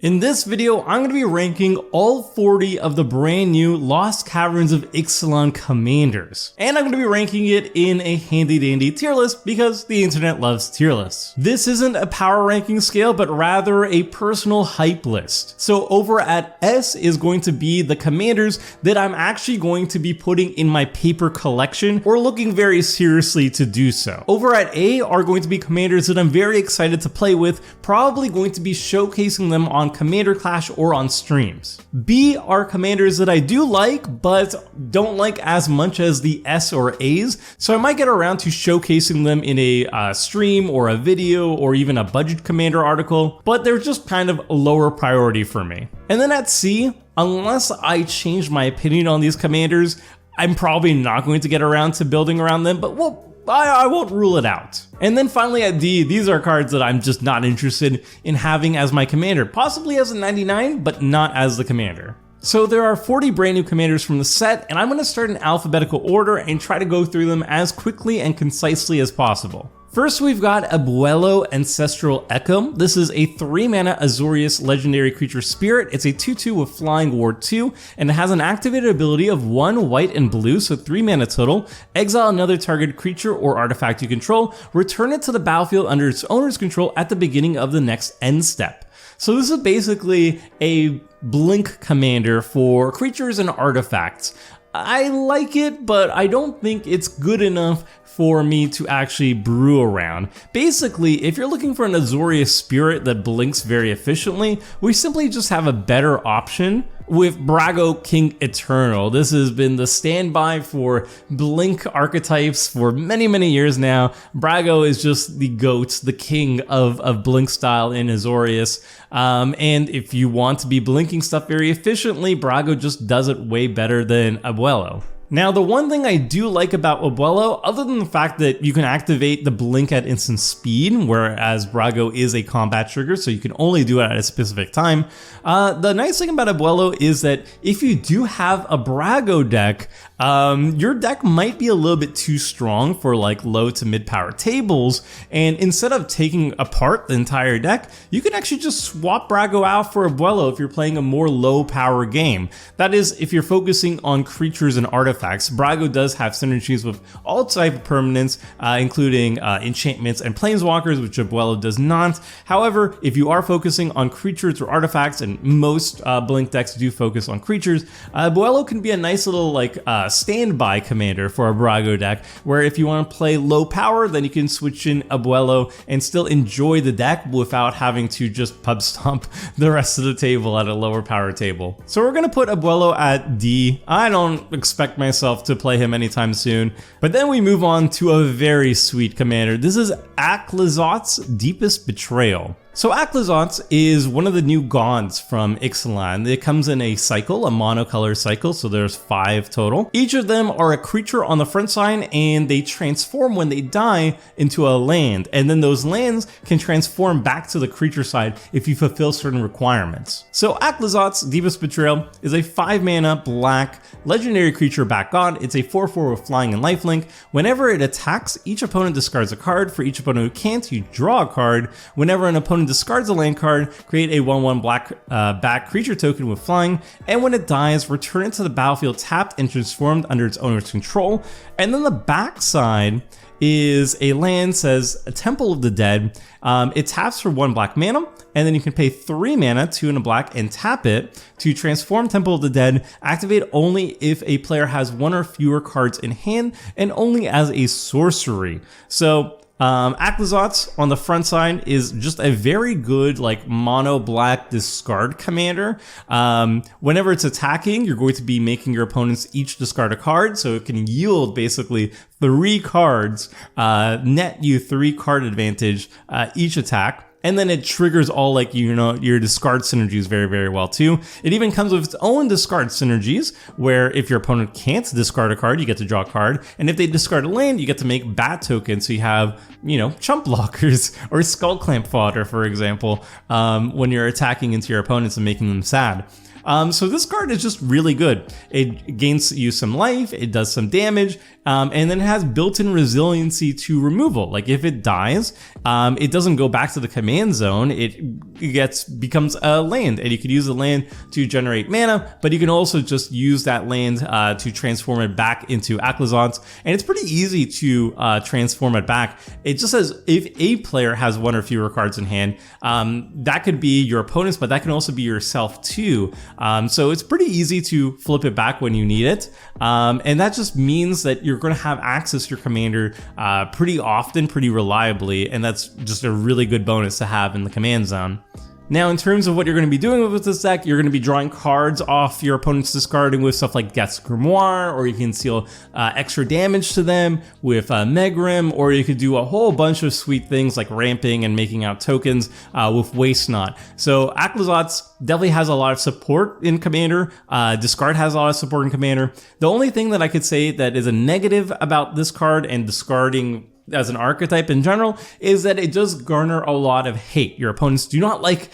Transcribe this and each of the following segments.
In this video, I'm going to be ranking all 40 of the brand new Lost Caverns of Ixalan commanders. And I'm going to be ranking it in a handy dandy tier list because the internet loves tier lists. This isn't a power ranking scale, but rather a personal hype list. So over at S is going to be the commanders that I'm actually going to be putting in my paper collection or looking very seriously to do so. Over at A are going to be commanders that I'm very excited to play with, probably going to be showcasing them on Commander Clash or on streams. B are commanders that I do like, but don't like as much as the S or A's, so I might get around to showcasing them in a stream or a video or even a budget commander article, but they're just kind of a lower priority for me. And then at C, unless I change my opinion on these commanders, I'm probably not going to get around to building around them, but I won't rule it out. And then finally at D, these are cards that I'm just not interested in having as my commander, possibly as a 99, but not as the commander. So there are 40 brand new commanders from the set, and I'm going to start in alphabetical order and try to go through them as quickly and concisely as possible. First, we've got Abuelo Ancestral Echo. This is a 3-mana Azorius legendary creature spirit. It's a 2/2 with Flying Ward 2, and it has an activated ability of 1 white and blue, so 3 mana total. Exile another targeted creature or artifact you control. Return it to the battlefield under its owner's control at the beginning of the next end step. So this is basically a blink commander for creatures and artifacts. I like it, but I don't think it's good enough for me to actually brew around. Basically, if you're looking for an Azorius spirit that blinks very efficiently, we simply just have a better option with Brago King Eternal. This has been the standby for blink archetypes for many years now. Brago is just the GOAT, the king of blink style in Azorius. And if you want to be blinking stuff very efficiently, Brago just does it way better than Abuelo. Now, the one thing I do like about Abuelo, other than the fact that you can activate the blink at instant speed, whereas Brago is a combat trigger, so you can only do it at a specific time, the nice thing about Abuelo is that if you do have a Brago deck, your deck might be a little bit too strong for like low to mid power tables, and instead of taking apart the entire deck, you can actually just swap Brago out for Abuelo if you're playing a more low power game. That is, if you're focusing on creatures and artifacts. Brago does have synergies with all type of permanents, including enchantments and planeswalkers, which Abuelo does not. However, if you are focusing on creatures or artifacts, and most blink decks do focus on creatures, Abuelo can be a nice little like standby commander for a Brago deck, where if you want to play low power, then you can switch in Abuelo and still enjoy the deck without having to just pub stomp the rest of the table at a lower power table. So we're gonna put Abuelo at D. I don't expect myself to play him anytime soon. But then we move on to a very sweet commander. This is Aclazot's Deepest Betrayal. So Aclazot's is one of the new gods from Ixalan. It comes in a cycle, a monocolor cycle, so there's 5 total. Each of them are a creature on the front side, and they transform when they die into a land, and then those lands can transform back to the creature side if you fulfill certain requirements. So Aclazot's Deepest Betrayal is a 5-mana black legendary creature back god. It's a 4/4 with flying and lifelink. Whenever it attacks, each opponent discards a card. For each opponent who can't, you draw a card. Whenever an opponent discards a land card, create a 1/1 black back creature token with flying, and when it dies, return it to the battlefield tapped and transformed under its owner's control. And then the back side is a land, says a Temple of the Dead. It taps for 1 black mana, and then you can pay 3 mana, 2 and a black, and tap it to transform Temple of the Dead. Activate only if a player has 1 or fewer cards in hand, and only as a sorcery. So Aclazot's on the front side is just a very good like mono black discard commander. Whenever it's attacking, you're going to be making your opponents each discard a card, so it can yield basically 3 cards, net you 3 card advantage each attack. And then it triggers all like, you know, your discard synergies very well too. It even comes with its own discard synergies, where if your opponent can't discard a card, you get to draw a card. And if they discard a land, you get to make bat tokens. So you have, you know, chump blockers or skull clamp fodder, for example, when you're attacking into your opponents and making them sad. So this card is just really good. It gains you some life, it does some damage, and then it has built-in resiliency to removal. Like if it dies, it doesn't go back to the command zone, it becomes a land, and you can use the land to generate mana, but you can also just use that land to transform it back into Aclazotz, and it's pretty easy to transform it back. It just says if a player has one or fewer cards in hand, that could be your opponent's, but that can also be yourself too. So it's pretty easy to flip it back when you need it, and that just means that you're going to have access to your commander pretty often, pretty reliably, and that's just a really good bonus to have in the command zone. Now, in terms of what you're going to be doing with this deck, you're going to be drawing cards off your opponent's discarding with stuff like Death's Grimoire, or you can deal extra damage to them with Megrim, or you could do a whole bunch of sweet things like ramping and making out tokens with Waste Not. So Aclazotz definitely has a lot of support in Commander. Discard has a lot of support in Commander. The only thing that I could say that is a negative about this card and discarding as an archetype in general is that it does garner a lot of hate. Your opponents do not like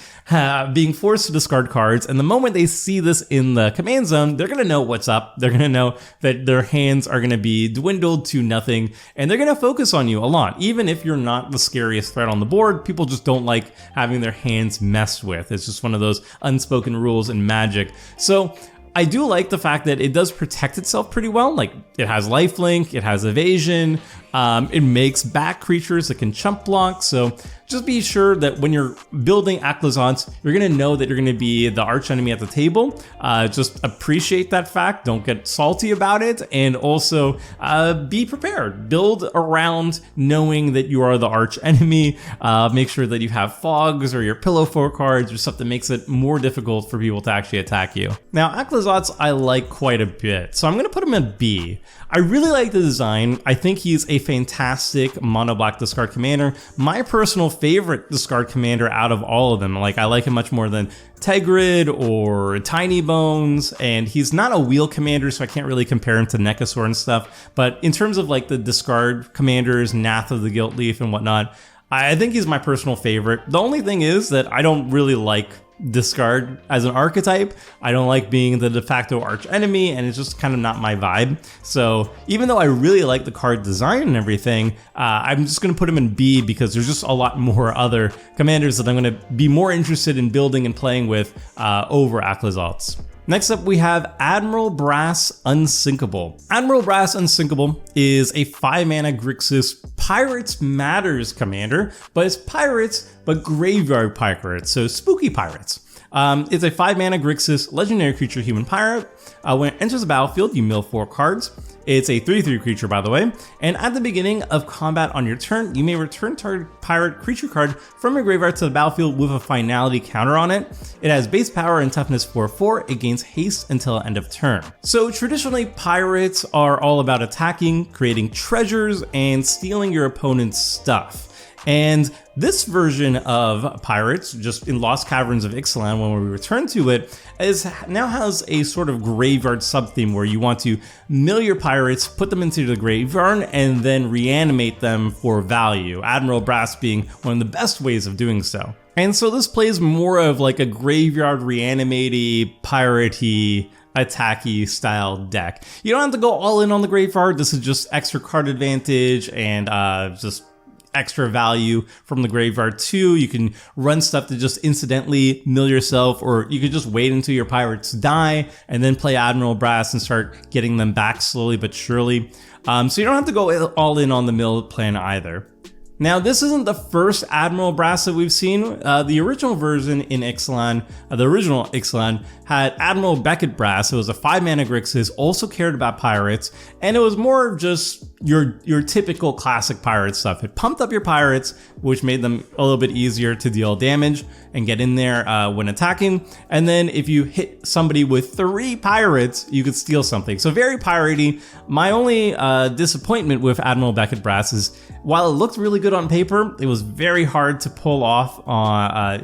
being forced to discard cards, and the moment they see this in the command zone, they're going to know what's up. They're going to know that their hands are going to be dwindled to nothing, and they're going to focus on you a lot. Even if you're not the scariest threat on the board, people just don't like having their hands messed with. It's just one of those unspoken rules in Magic. So I do like the fact that it does protect itself pretty well. Like, it has lifelink, it has evasion, it makes back creatures that can chump block. So just be sure that when you're building Aclazotz, you're going to know that you're going to be the arch enemy at the table. Just appreciate that fact. Don't get salty about it. And also be prepared. Build around knowing that you are the arch enemy. Make sure that you have fogs or your pillow fort cards or stuff that makes it more difficult for people to actually attack you. Now, Aclazotz I like quite a bit, so I'm going to put him at B. I really like the design. I think he's a fantastic mono black discard commander. My personal favorite discard commander out of all of them. Like, I like him much more than Tegrid or Tiny Bones, and he's not a wheel commander, so I can't really compare him to Necasaur and stuff. But in terms of like the discard commanders, Nath of the Gilt Leaf and whatnot, I think he's my personal favorite. The only thing is that I don't really like discard as an archetype. I don't like being the de facto arch enemy, and it's just kind of not my vibe. So even though I really like the card design and everything, I'm just going to put him in B because there's just a lot more other commanders that I'm going to be more interested in building and playing with over Aclazotz. Next up, we have Admiral Brass Unsinkable. Admiral Brass Unsinkable is a 5-mana Grixis Pirates Matters commander, but it's pirates, but graveyard pirates, so spooky pirates. It's a 5-mana Grixis legendary creature human pirate. When it enters the battlefield, you mill 4 cards. It's a 3/3 creature, by the way, and at the beginning of combat on your turn, you may return target pirate creature card from your graveyard to the battlefield with a finality counter on it. It has base power and toughness 4/4. It gains haste until end of turn. So traditionally, pirates are all about attacking, creating treasures, and stealing your opponent's stuff. And this version of Pirates, just in Lost Caverns of Ixalan, when we return to it, now has a sort of graveyard sub-theme where you want to mill your pirates, put them into the graveyard, and then reanimate them for value. Admiral Brass being one of the best ways of doing so. And so this plays more of like a graveyard reanimate-y, pirate-y, attacky style deck. You don't have to go all in on the graveyard. This is just extra card advantage and just extra value from the graveyard too. You can run stuff to just incidentally mill yourself, or you could just wait until your pirates die and then play Admiral Brass and start getting them back slowly but surely. So you don't have to go all in on the mill plan either. Now, this isn't the first Admiral Brass that we've seen. The original version in Ixalan, the original Ixalan, had Admiral Beckett Brass. It was a 5-mana Grixis, also cared about pirates, and it was more just your typical classic pirate stuff. It pumped up your pirates, which made them a little bit easier to deal damage and get in there when attacking. And then if you hit somebody with 3 pirates, you could steal something. So very piratey. My only disappointment with Admiral Beckett Brass is, while it looked really good on paper, it was very hard to pull off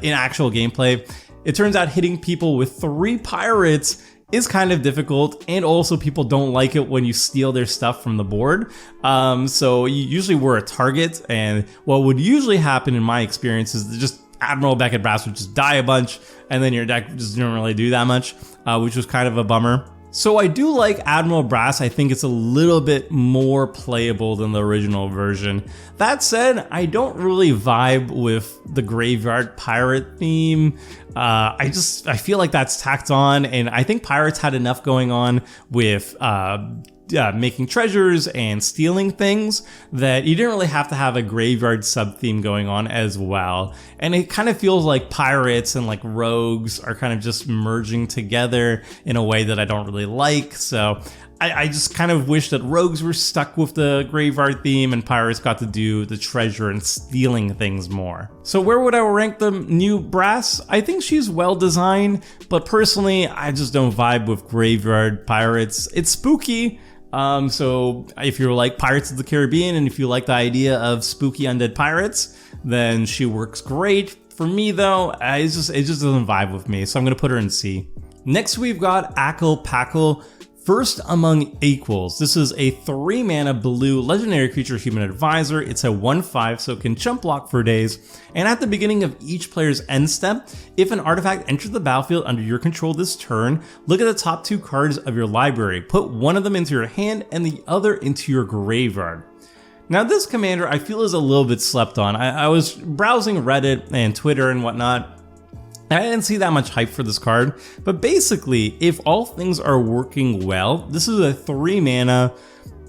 in actual gameplay. It turns out hitting people with 3 pirates is kind of difficult, and also people don't like it when you steal their stuff from the board. So you usually were a target, and what would usually happen in my experience is just Admiral Beckett Brass would just die a bunch, and then your deck just didn't really do that much, which was kind of a bummer. So I do like Admiral Brass. I think it's a little bit more playable than the original version. That said, I don't really vibe with the Graveyard Pirate theme. I feel like that's tacked on, and I think Pirates had enough going on with making treasures and stealing things that you didn't really have to have a graveyard sub-theme going on as well. And it kind of feels like pirates and like rogues are kind of just merging together in a way that I don't really like. So I just kind of wish that rogues were stuck with the graveyard theme and pirates got to do the treasure and stealing things more. So where would I rank the new Brass? I think she's well designed, but personally I just don't vibe with graveyard pirates. It's spooky. So if you're like Pirates of the Caribbean and if you like the idea of spooky undead pirates, then she works great. For me though, it just doesn't vibe with me, so I'm gonna put her in C. Next we've got Akal Pakal, First Among Equals. This is a 3-mana blue legendary creature human advisor. It's a 1/5, so it can chump block for days. And at the beginning of each player's end step, if an artifact enters the battlefield under your control this turn, look at the top 2 cards of your library. Put one of them into your hand and the other into your graveyard. Now this commander I feel is a little bit slept on. I was browsing Reddit and Twitter and whatnot, I didn't see that much hype for this card, but basically, if all things are working well, this is a 3-mana,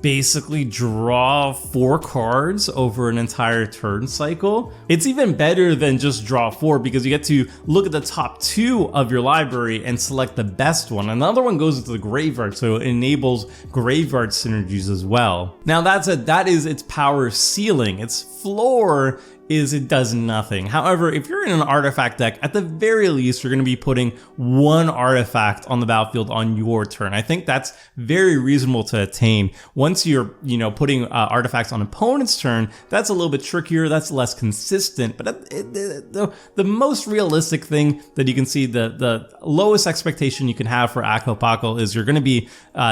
basically draw 4 cards over an entire turn cycle. It's even better than just draw 4 because you get to look at the top 2 of your library and select the best one. Another one goes into the graveyard, so it enables graveyard synergies as well. Now that is its power ceiling. Its floor is it does nothing. However, if you're in an artifact deck, at the very least, you're going to be putting 1 artifact on the battlefield on your turn. I think that's very reasonable to attain. Once you're, putting artifacts on opponent's turn, that's a little bit trickier. That's less consistent. But the most realistic thing that you can see, the lowest expectation you can have for Akal Pakal is you're going to be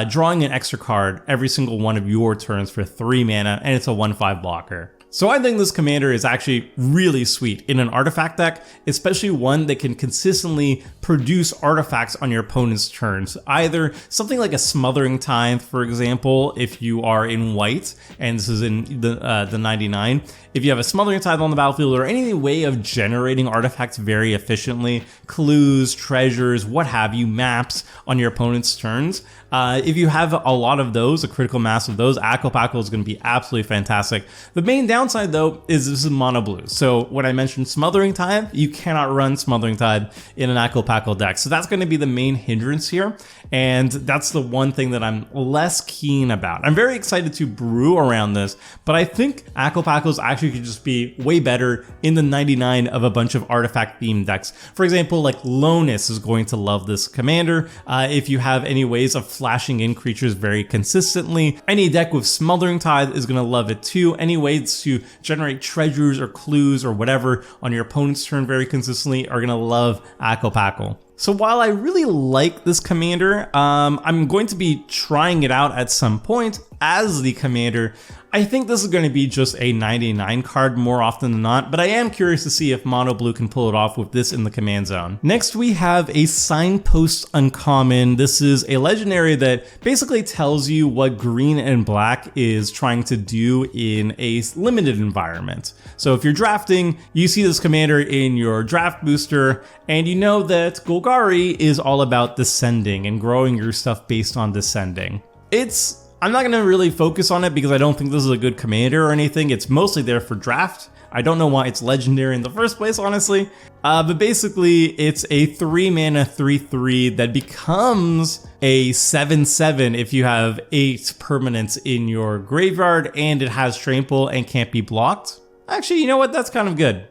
drawing an extra card every single one of your turns for 3 mana, and it's a 1/5 blocker. So I think this commander is actually really sweet in an artifact deck, especially one that can consistently produce artifacts on your opponent's turns. Either something like a Smothering Tithe, for example, if you are in white, and this is in the 99. If you have a Smothering Tithe on the battlefield or any way of generating artifacts very efficiently, clues, treasures, what have you, maps on your opponent's turns, if you have a lot of those, a critical mass of those, Akal Pakal is going to be absolutely fantastic. The main downside though is this is mono blue. So when I mentioned Smothering Tithe, you cannot run Smothering Tithe in an Akal Pakal deck. So that's going to be the main hindrance here. And that's the one thing that I'm less keen about. I'm very excited to brew around this, but I think Akal Pakal actually could just be way better in the 99 of a bunch of artifact themed decks. For example, like Lonus is going to love this commander. If you have any ways of flashing in creatures very consistently, any deck with Smothering Tithe is going to love it too. Any ways to generate treasures or clues or whatever on your opponent's turn very consistently are going to love Akal Pakal. So while I really like this commander, I'm going to be trying it out at some point as the commander. I think this is going to be just a 99 card more often than not, but I am curious to see if Mono Blue can pull it off with this in the command zone. Next we have a Signpost Uncommon. This is a legendary that basically tells you what green and black is trying to do in a limited environment. So if you're drafting, you see this commander in your draft booster, and you know that Golgari is all about descending and growing your stuff based on descending. I'm not going to really focus on it because I don't think this is a good commander or anything. It's mostly there for draft. I don't know why it's legendary in the first place, honestly. But basically, it's a 3-mana 3/3 that becomes a 7/7 if you have 8 permanents in your graveyard and it has trample and can't be blocked. Actually, you know what? That's kind of good.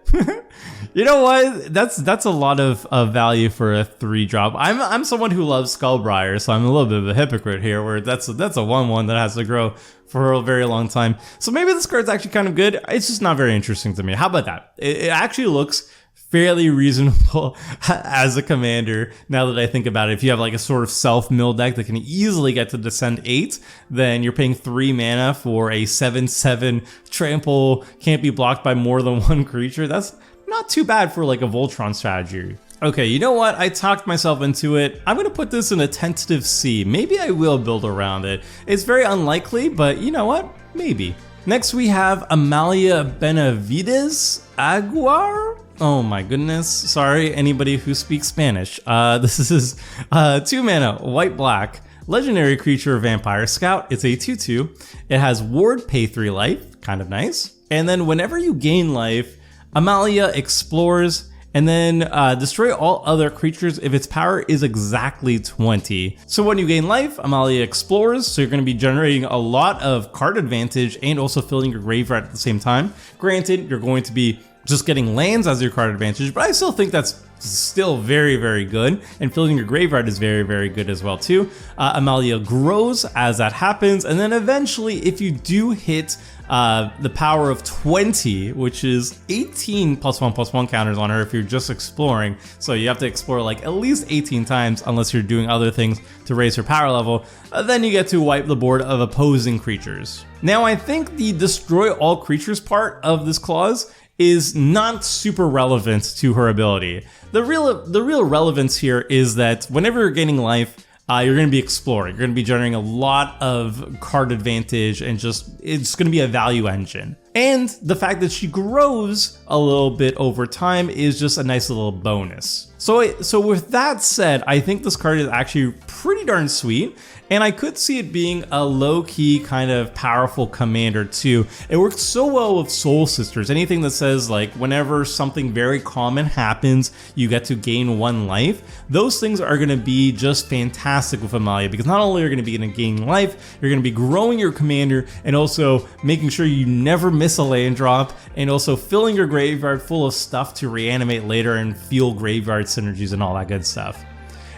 You know what? That's a lot of value for a 3-drop. I'm someone who loves Skullbriar, so I'm a little bit of a hypocrite here, where that's a 1/1 that has to grow for a very long time. So maybe this card's actually kind of good. It's just not very interesting to me. How about that? It actually looks fairly reasonable as a commander now that I think about it. If you have like a sort of self-mill deck that can easily get to descend 8, then you're paying 3 mana for a 7/7 trample, can't be blocked by more than one creature. That's not too bad for like a Voltron strategy. Okay, you know what? I talked myself into it. I'm gonna put this in a tentative C. Maybe I will build around it. It's very unlikely, but you know what? Maybe. Next we have Amalia Benavides Aguar. Oh my goodness. Sorry, anybody who speaks Spanish. This is 2 mana, white black. Legendary creature vampire scout. It's a 2/2. It has ward, pay 3 life, kind of nice. And then whenever you gain life, Amalia explores and then destroy all other creatures if its power is exactly 20. So when you gain life, Amalia explores, so you're going to be generating a lot of card advantage and also filling your graveyard at the same time. Granted, you're going to be just getting lands as your card advantage, but I still think that's still very, very good, and filling your graveyard is very, very good as well too. Amalia grows as that happens, and then eventually if you do hit the power of 20, which is 18 +1/+1 counters on her if you're just exploring, so you have to explore like at least 18 times unless you're doing other things to raise her power level, then you get to wipe the board of opposing creatures. Now I think the destroy all creatures part of this clause is not super relevant to her ability. The real relevance here is that whenever you're gaining life, you're going to be exploring. You're going to be generating a lot of card advantage, and it's going to be a value engine. And the fact that she grows a little bit over time is just a nice little bonus. So with that said, I think this card is actually pretty darn sweet, and I could see it being a low-key kind of powerful commander too. It works so well with Soul Sisters. Anything that says like whenever something very common happens, you get to gain 1 life. Those things are going to be just fantastic with Amalia, because not only are you going to be gaining life, you're going to be growing your commander and also making sure you never miss a land drop, and also filling your graveyard full of stuff to reanimate later and fuel graveyard synergies and all that good stuff.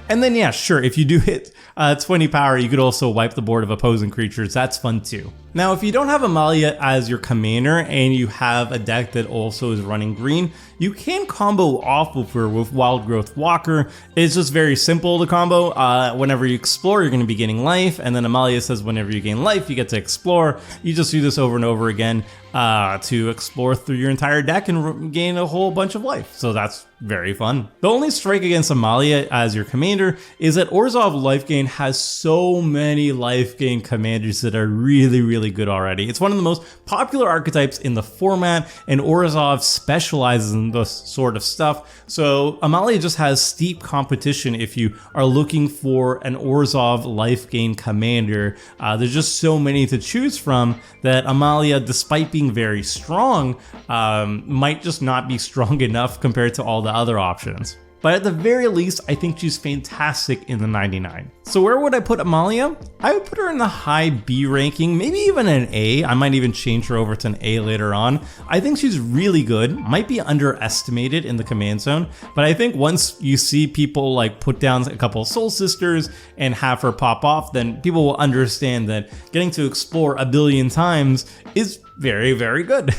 And then yeah, sure, if you do hit 20 power, you could also wipe the board of opposing creatures. That's fun too. Now, if you don't have Amalia as your commander and you have a deck that also is running green, you can combo off of her with Wild Growth Walker. It's just very simple to combo. Whenever you explore, you're going to be gaining life, and then Amalia says whenever you gain life, you get to explore. You just do this over and over again to explore through your entire deck and gain a whole bunch of life. So that's very fun. The only strike against Amalia as your commander is that Orzhov Life Gain has so many life gain commanders that are really, really good already. It's one of the most popular archetypes in the format, and Orzhov specializes in this sort of stuff. So Amalia just has steep competition if you are looking for an Orzhov life gain commander. There's just so many to choose from that Amalia, despite being very strong, might just not be strong enough compared to all the other options. But at the very least, I think she's fantastic in the 99. So where would I put Amalia? I would put her in the high B ranking, maybe even an A. I might even change her over to an A later on. I think she's really good, might be underestimated in the command zone, but I think once you see people like put down a couple of Soul Sisters and have her pop off, then people will understand that getting to explore a billion times is very, very good.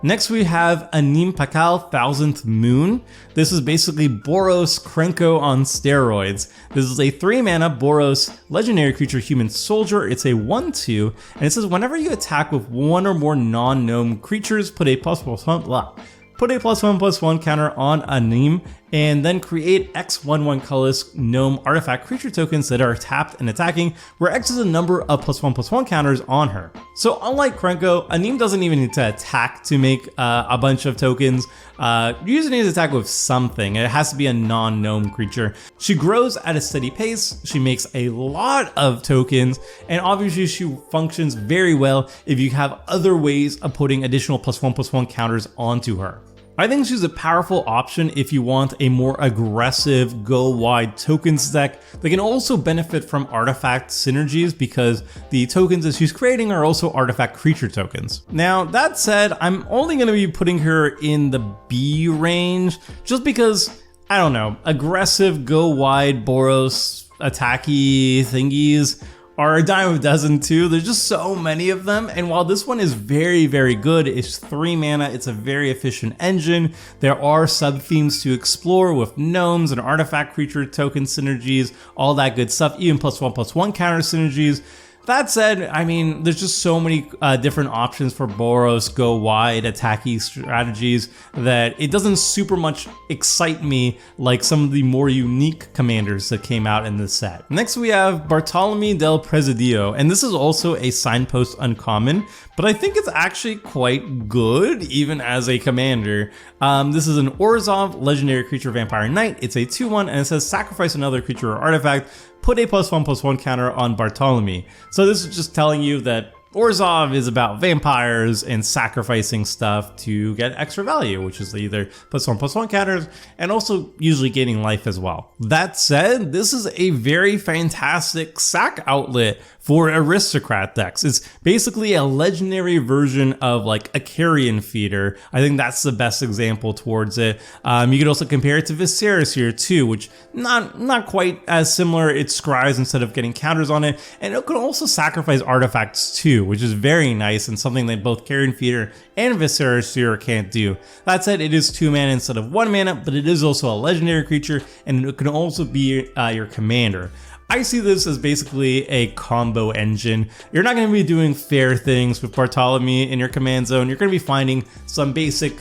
Next we have Anim Pakal 1000th Moon. This is basically Boros Krenko on steroids. This is a 3 mana Boros legendary creature human soldier. It's a 1/2, and it says whenever you attack with 1 or more non-gnome creatures, put a +1/+1 counter on Anim, and then create X/1/1 colorless gnome artifact creature tokens that are tapped and attacking, where X is a number of +1/+1 counters on her. So unlike Krenko, Anim doesn't even need to attack to make a bunch of tokens. You usually need to attack with something. It has to be a non-gnome creature. She grows at a steady pace, she makes a lot of tokens, and obviously she functions very well if you have other ways of putting additional +1/+1 counters onto her. I think she's a powerful option if you want a more aggressive go wide tokens deck that can also benefit from artifact synergies, because the tokens that she's creating are also artifact creature tokens. Now that said, I'm only going to be putting her in the B range just because, I don't know, aggressive go wide Boros attacky thingies are a dime a dozen too. There's just so many of them, and while this one is very, very good, it's 3 mana, it's a very efficient engine. There are sub-themes to explore with gnomes and artifact creature token synergies, all that good stuff, even +1/+1 counter synergies. That said, I mean, there's just so many different options for Boros go wide attacking strategies that it doesn't super much excite me like some of the more unique commanders that came out in this set. Next we have Bartolome del Presidio, and this is also a signpost uncommon, but I think it's actually quite good even as a commander. This is an Orzhov legendary creature vampire knight. It's a 2/1 and it says sacrifice another creature or artifact, put a +1/+1 counter on Bartolome. So this is just telling you that Orzhov is about vampires and sacrificing stuff to get extra value, which is either +1/+1 counters and also usually gaining life as well. That said, this is a very fantastic sack outlet for aristocrat decks. It's basically a legendary version of like a carrion feeder. I think that's the best example towards it. You could also compare it to Viserys here too, which not quite as similar. It scries instead of getting counters on it, and it can also sacrifice artifacts too, which is very nice and something that both Carrion Feeder and Viserys here can't do. That said, it is 2 mana instead of 1 mana, but it is also a legendary creature, and it can also be your commander. I see this as basically a combo engine. You're not going to be doing fair things with Bartolome in your command zone. You're going to be finding some basic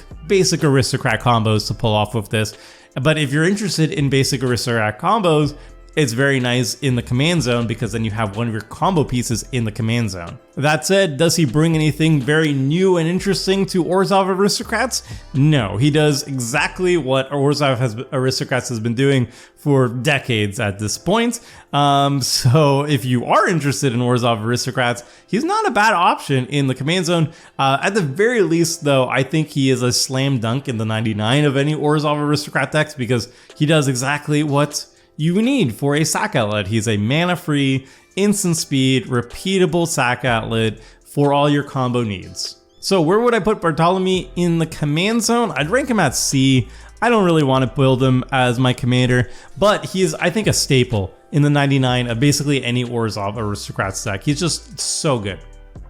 aristocrat combos to pull off with this. But if you're interested in basic aristocrat combos, it's very nice in the command zone because then you have one of your combo pieces in the command zone. That said, does he bring anything very new and interesting to Orzhov Aristocrats? No, he does exactly what Orzhov Aristocrats has been doing for decades at this point. So if you are interested in Orzhov Aristocrats, he's not a bad option in the command zone. At the very least though, I think he is a slam dunk in the 99 of any Orzhov Aristocrat decks because he does exactly what you need for a sack outlet. He's a mana-free, instant speed, repeatable sack outlet for all your combo needs. So where would I put Bartolome in the command zone? I'd rank him at C. I don't really want to build him as my commander, but he is, I think, a staple in the 99 of basically any Orzhov Aristocrats deck. He's just so good.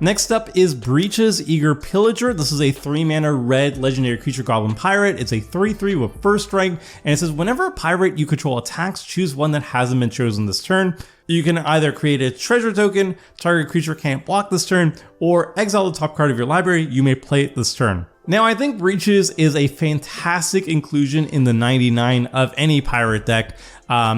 Next up is Breach's Eager Pillager. This is a 3-mana red legendary creature goblin pirate. It's a 3/3 with first strike, and it says whenever a pirate you control attacks, choose one that hasn't been chosen this turn. You can either create a treasure token, target creature can't block this turn, or exile the top card of your library, you may play it this turn. Now I think Breaches is a fantastic inclusion in the 99 of any pirate deck.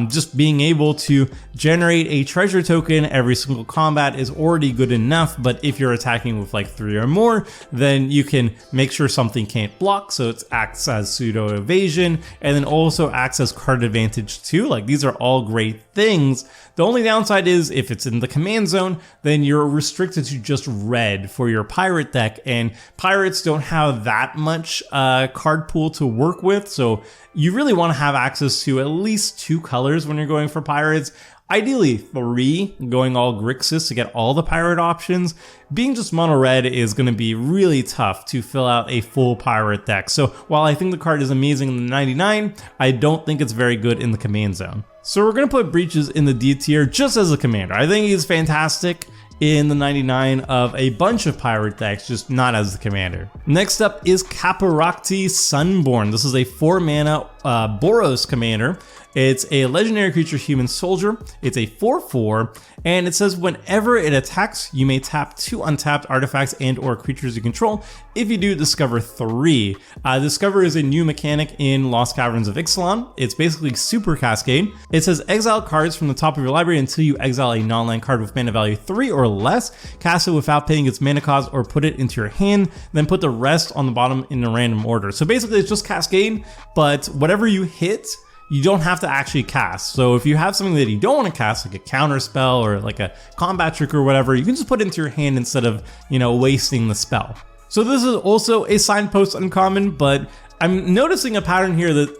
Just being able to generate a treasure token every single combat is already good enough, but if you're attacking with like 3 or more, then you can make sure something can't block, so it acts as pseudo evasion, and then also acts as card advantage too. Like, these are all great things. The only downside is if it's in the command zone, then you're restricted to just red for your pirate deck, and pirates don't have that much card pool to work with, so you really want to have access to at least 2 colors when you're going for pirates. Ideally 3, going all Grixis to get all the pirate options. Being just mono red is going to be really tough to fill out a full pirate deck. So while I think the card is amazing in the 99, I don't think it's very good in the command zone. So we're going to put Breaches in the D tier just as a commander. I think he's fantastic in the 99 of a bunch of pirate decks, just not as the commander. Next up is Caverns Sunborn. This is a 4-mana Boros commander. It's a legendary creature human soldier. It's a 4/4, and it says whenever it attacks, you may tap 2 untapped artifacts and or creatures you control. If you do, discover 3. Discover is a new mechanic in Lost Caverns of Ixalan. It's basically super cascade. It says exile cards from the top of your library until you exile a non-land card with mana value 3 or less. Cast it without paying its mana cost or put it into your hand, then put the rest on the bottom in a random order. So basically it's just cascade, but whatever you hit, you don't have to actually cast. So if you have something that you don't want to cast, like a counter spell or like a combat trick or whatever, you can just put it into your hand instead of, wasting the spell. So this is also a signpost uncommon, but I'm noticing a pattern here that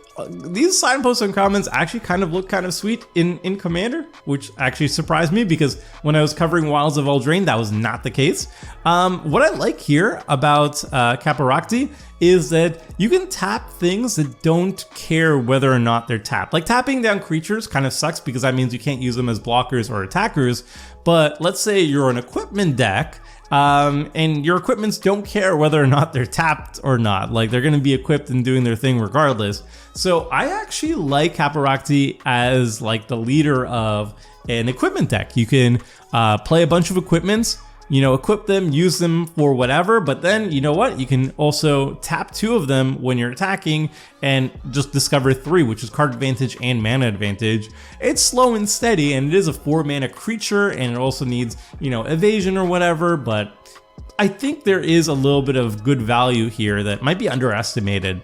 these signpost uncommons actually kind of look kind of sweet in Commander, which actually surprised me because when I was covering Wilds of Eldraine, that was not the case. What I like here about Caverns is that you can tap things that don't care whether or not they're tapped. Like tapping down creatures kind of sucks because that means you can't use them as blockers or attackers. But let's say you're an equipment deck, and your equipments don't care whether or not they're tapped or not. Like they're going to be equipped and doing their thing regardless. So I actually like Caverns as like the leader of an equipment deck. You can play a bunch of equipments, you know, equip them, use them for whatever, but then you know what? You can also tap 2 of them when you're attacking and just discover 3, which is card advantage and mana advantage. It's slow and steady, and it is a 4 mana creature, and it also needs, you know, evasion or whatever, but I think there is a little bit of good value here that might be underestimated.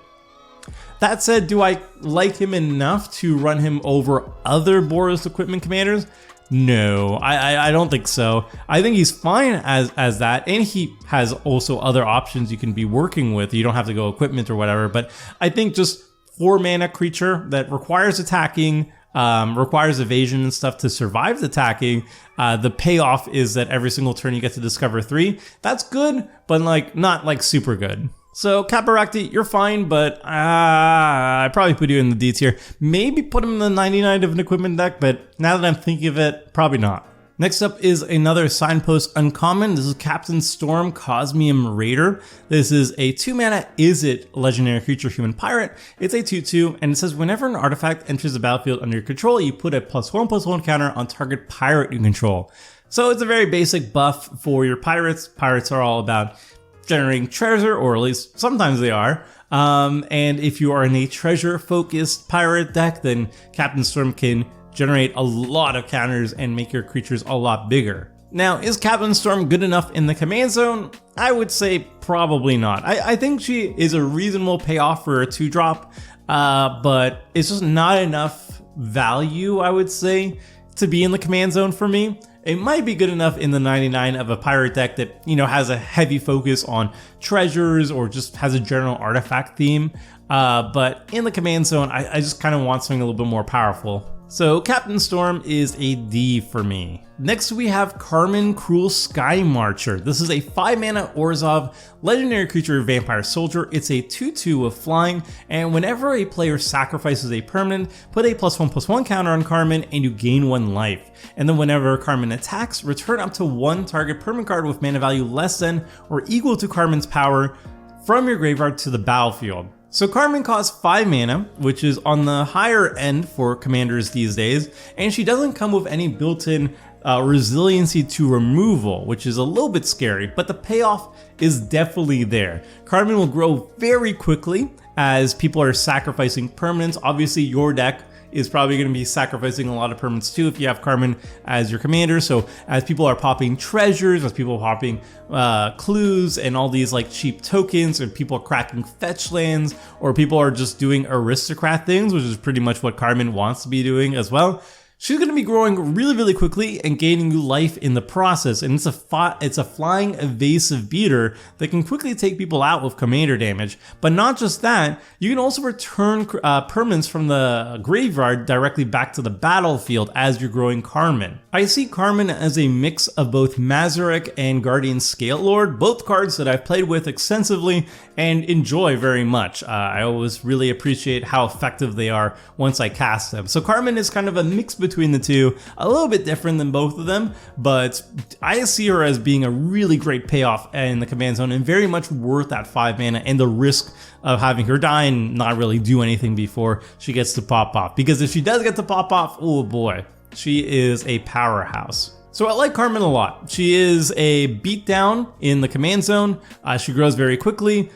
That said, do I like him enough to run him over other Boros equipment commanders? No, I don't think so. I think he's fine as that, and he has also other options you can be working with. You don't have to go equipment or whatever, but I think just 4 mana creature that requires attacking, requires evasion and stuff to survive attacking. The payoff is that every single turn you get to discover 3. That's good, but like not like super good. So Caverns, you're fine, but I probably put you in the D tier. Maybe put him in the 99 of an equipment deck, but now that I'm thinking of it, probably not. Next up is another Signpost uncommon. This is Captain Storm Cosmium Raider. This is a 2 mana Izzet legendary creature human pirate. It's a 2/2, and it says whenever an artifact enters the battlefield under your control, you put a +1/+1 counter on target pirate you control. So it's a very basic buff for your pirates. Pirates are all about generating treasure, or at least sometimes they are. And if you are in a treasure focused pirate deck, then Captain Storm can generate a lot of counters and make your creatures a lot bigger. Now, is Captain Storm good enough in the command zone? I would say probably not. I think she is a reasonable payoff for a 2-drop, but it's just not enough value, I would say, to be in the command zone for me. It might be good enough in the 99 of a pirate deck that, you know, has a heavy focus on treasures or just has a general artifact theme. But in the command zone, I just kind of want something a little bit more powerful. So Captain Storm is a D for me. Next we have Carmen Cruel Sky Marcher. This is a 5 mana Orzhov legendary creature vampire soldier. It's a 2/2 with flying, and whenever a player sacrifices a permanent, put a +1/+1 counter on Carmen and you gain 1 life. And then whenever Carmen attacks, return up to 1 target permanent card with mana value less than or equal to Carmen's power from your graveyard to the battlefield. So Carmen costs 5 mana, which is on the higher end for commanders these days, and she doesn't come with any built-in resiliency to removal, which is a little bit scary, but the payoff is definitely there. Carmen will grow very quickly as people are sacrificing permanents. Obviously your deck is probably going to be sacrificing a lot of permanents too if you have Carmen as your commander. So as people are popping treasures, as people are popping clues and all these like cheap tokens, and people are cracking fetch lands, or people are just doing aristocrat things, which is pretty much what Carmen wants to be doing as well, she's going to be growing really, really quickly and gaining new life in the process. And it's a flying evasive beater that can quickly take people out with commander damage. But not just that, you can also return permanents from the graveyard directly back to the battlefield as you're growing Carmen. I see Carmen as a mix of both Mazarek and Guardian Scale Lord, both cards that I've played with extensively and enjoy very much. I always really appreciate how effective they are once I cast them. So Carmen is kind of a mix between the two, a little bit different than both of them, but I see her as being a really great payoff in the command zone and very much worth that 5 mana and the risk of having her die and not really do anything before she gets to pop off. Because if she does get to pop off, oh boy, she is a powerhouse. So I like Carmen a lot. She is a beatdown in the command zone. She grows very quickly.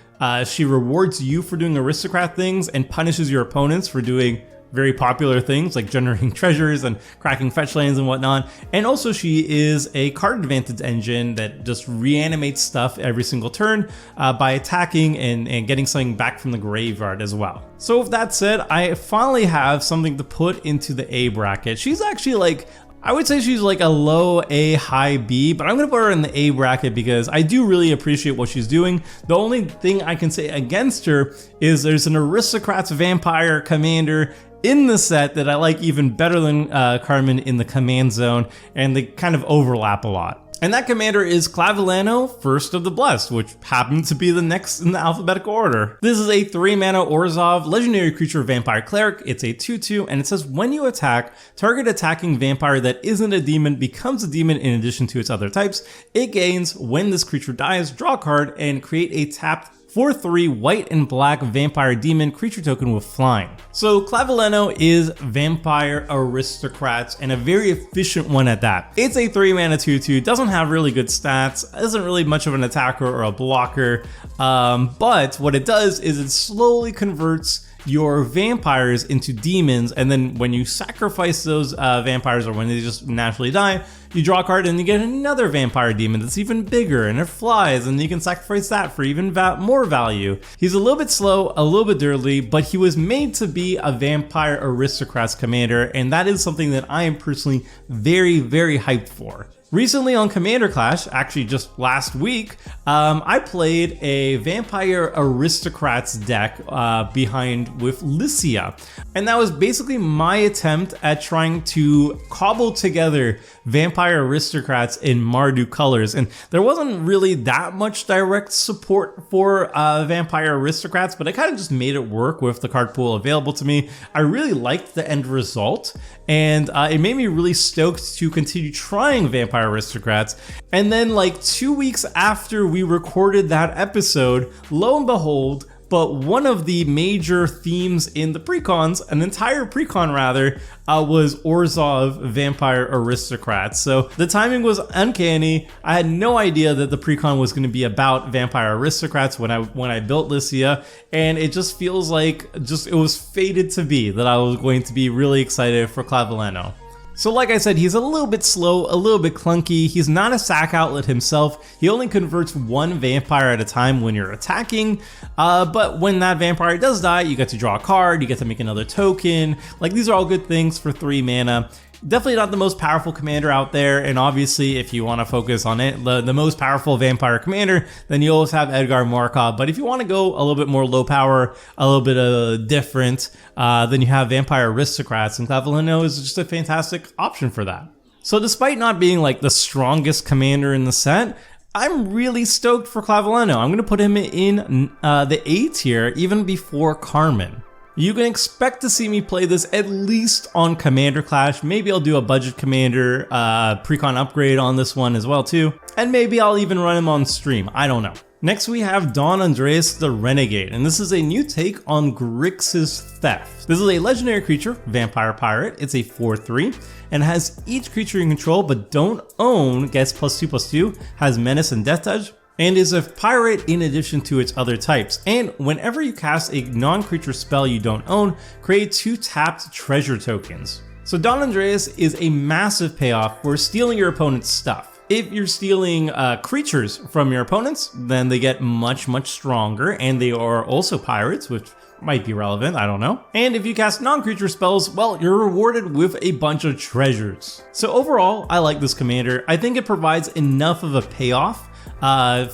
She rewards you for doing aristocrat things and punishes your opponents for doing very popular things like generating treasures and cracking fetch lands and whatnot. And also she is a card advantage engine that just reanimates stuff every single turn by attacking and getting something back from the graveyard as well. So with that said, I finally have something to put into the A bracket. She's actually like, I would say she's like a low A, high B, but I'm gonna put her in the A bracket because I do really appreciate what she's doing. The only thing I can say against her is there's an Aristocrats Vampire Commander in the set that I like even better than Carmen in the command zone, and they kind of overlap a lot. And that commander is Clavilano, First of the Blessed, which happened to be the next in the alphabetical order. This is a 3-mana Orzhov legendary creature vampire cleric. It's a 2/2, and it says when you attack, target attacking vampire that isn't a demon becomes a demon in addition to its other types. It gains when this creature dies, draw a card, and create a tapped 4/3 white and black vampire demon creature token with flying. So Clavileno is Vampire Aristocrats, and a very efficient one at that. It's a 3-mana 2/2, doesn't have really good stats, isn't really much of an attacker or a blocker, but what it does is it slowly converts your vampires into demons, and then when you sacrifice those vampires, or when they just naturally die, you draw a card and you get another vampire demon that's even bigger and it flies, and you can sacrifice that for even more value. He's a little bit slow, a little bit dirty, but he was made to be a Vampire Aristocrats commander, and that is something that I am personally very, very hyped for. Recently on Commander Clash, actually just last week, I played a Vampire Aristocrats deck behind with Lycia. And that was basically my attempt at trying to cobble together Vampire Aristocrats in Mardu colors. And there wasn't really that much direct support for Vampire Aristocrats, but I kind of just made it work with the card pool available to me. I really liked the end result, and it made me really stoked to continue trying Vampire Aristocrats. And then like 2 weeks after we recorded that episode, lo and behold, but one of the major themes in the precons, an entire precon rather, was Orzhov Vampire Aristocrats. So the timing was uncanny. I had no idea that the precon was going to be about Vampire Aristocrats when I built Lycia, and it just feels like it was fated to be that I was going to be really excited for Clavileno. So like I said, he's a little bit slow, a little bit clunky. He's not a sack outlet himself. He only converts one vampire at a time when you're attacking. But when that vampire does die, you get to draw a card, you get to make another token. Like, these are all good things for 3 mana. Definitely not the most powerful commander out there, and obviously if you want to focus on it, the most powerful vampire commander, then you always have Edgar Markov. But if you want to go a little bit more low power, a little bit different, then you have Vampire Aristocrats, and Clavileno is just a fantastic option for that. So despite not being like the strongest commander in the set, I'm really stoked for Clavileno. I'm going to put him in the A tier even before Carmen. You can expect to see me play this at least on Commander Clash. Maybe I'll do a budget commander precon upgrade on this one as well too. And maybe I'll even run him on stream, I don't know. Next we have Don Andreas the Renegade, and this is a new take on Grixis Theft. This is a legendary creature, Vampire Pirate. It's a 4/3 and has each creature you control but don't own gets +2/+2, has Menace and Death Touch, and is a pirate in addition to its other types. And whenever you cast a non-creature spell you don't own, create 2 tapped treasure tokens. So Don Andreas is a massive payoff for stealing your opponent's stuff. If you're stealing creatures from your opponents, then they get much, much stronger, and they are also pirates, which might be relevant, I don't know. And if you cast non-creature spells, well, you're rewarded with a bunch of treasures. So overall, I like this commander. I think it provides enough of a payoff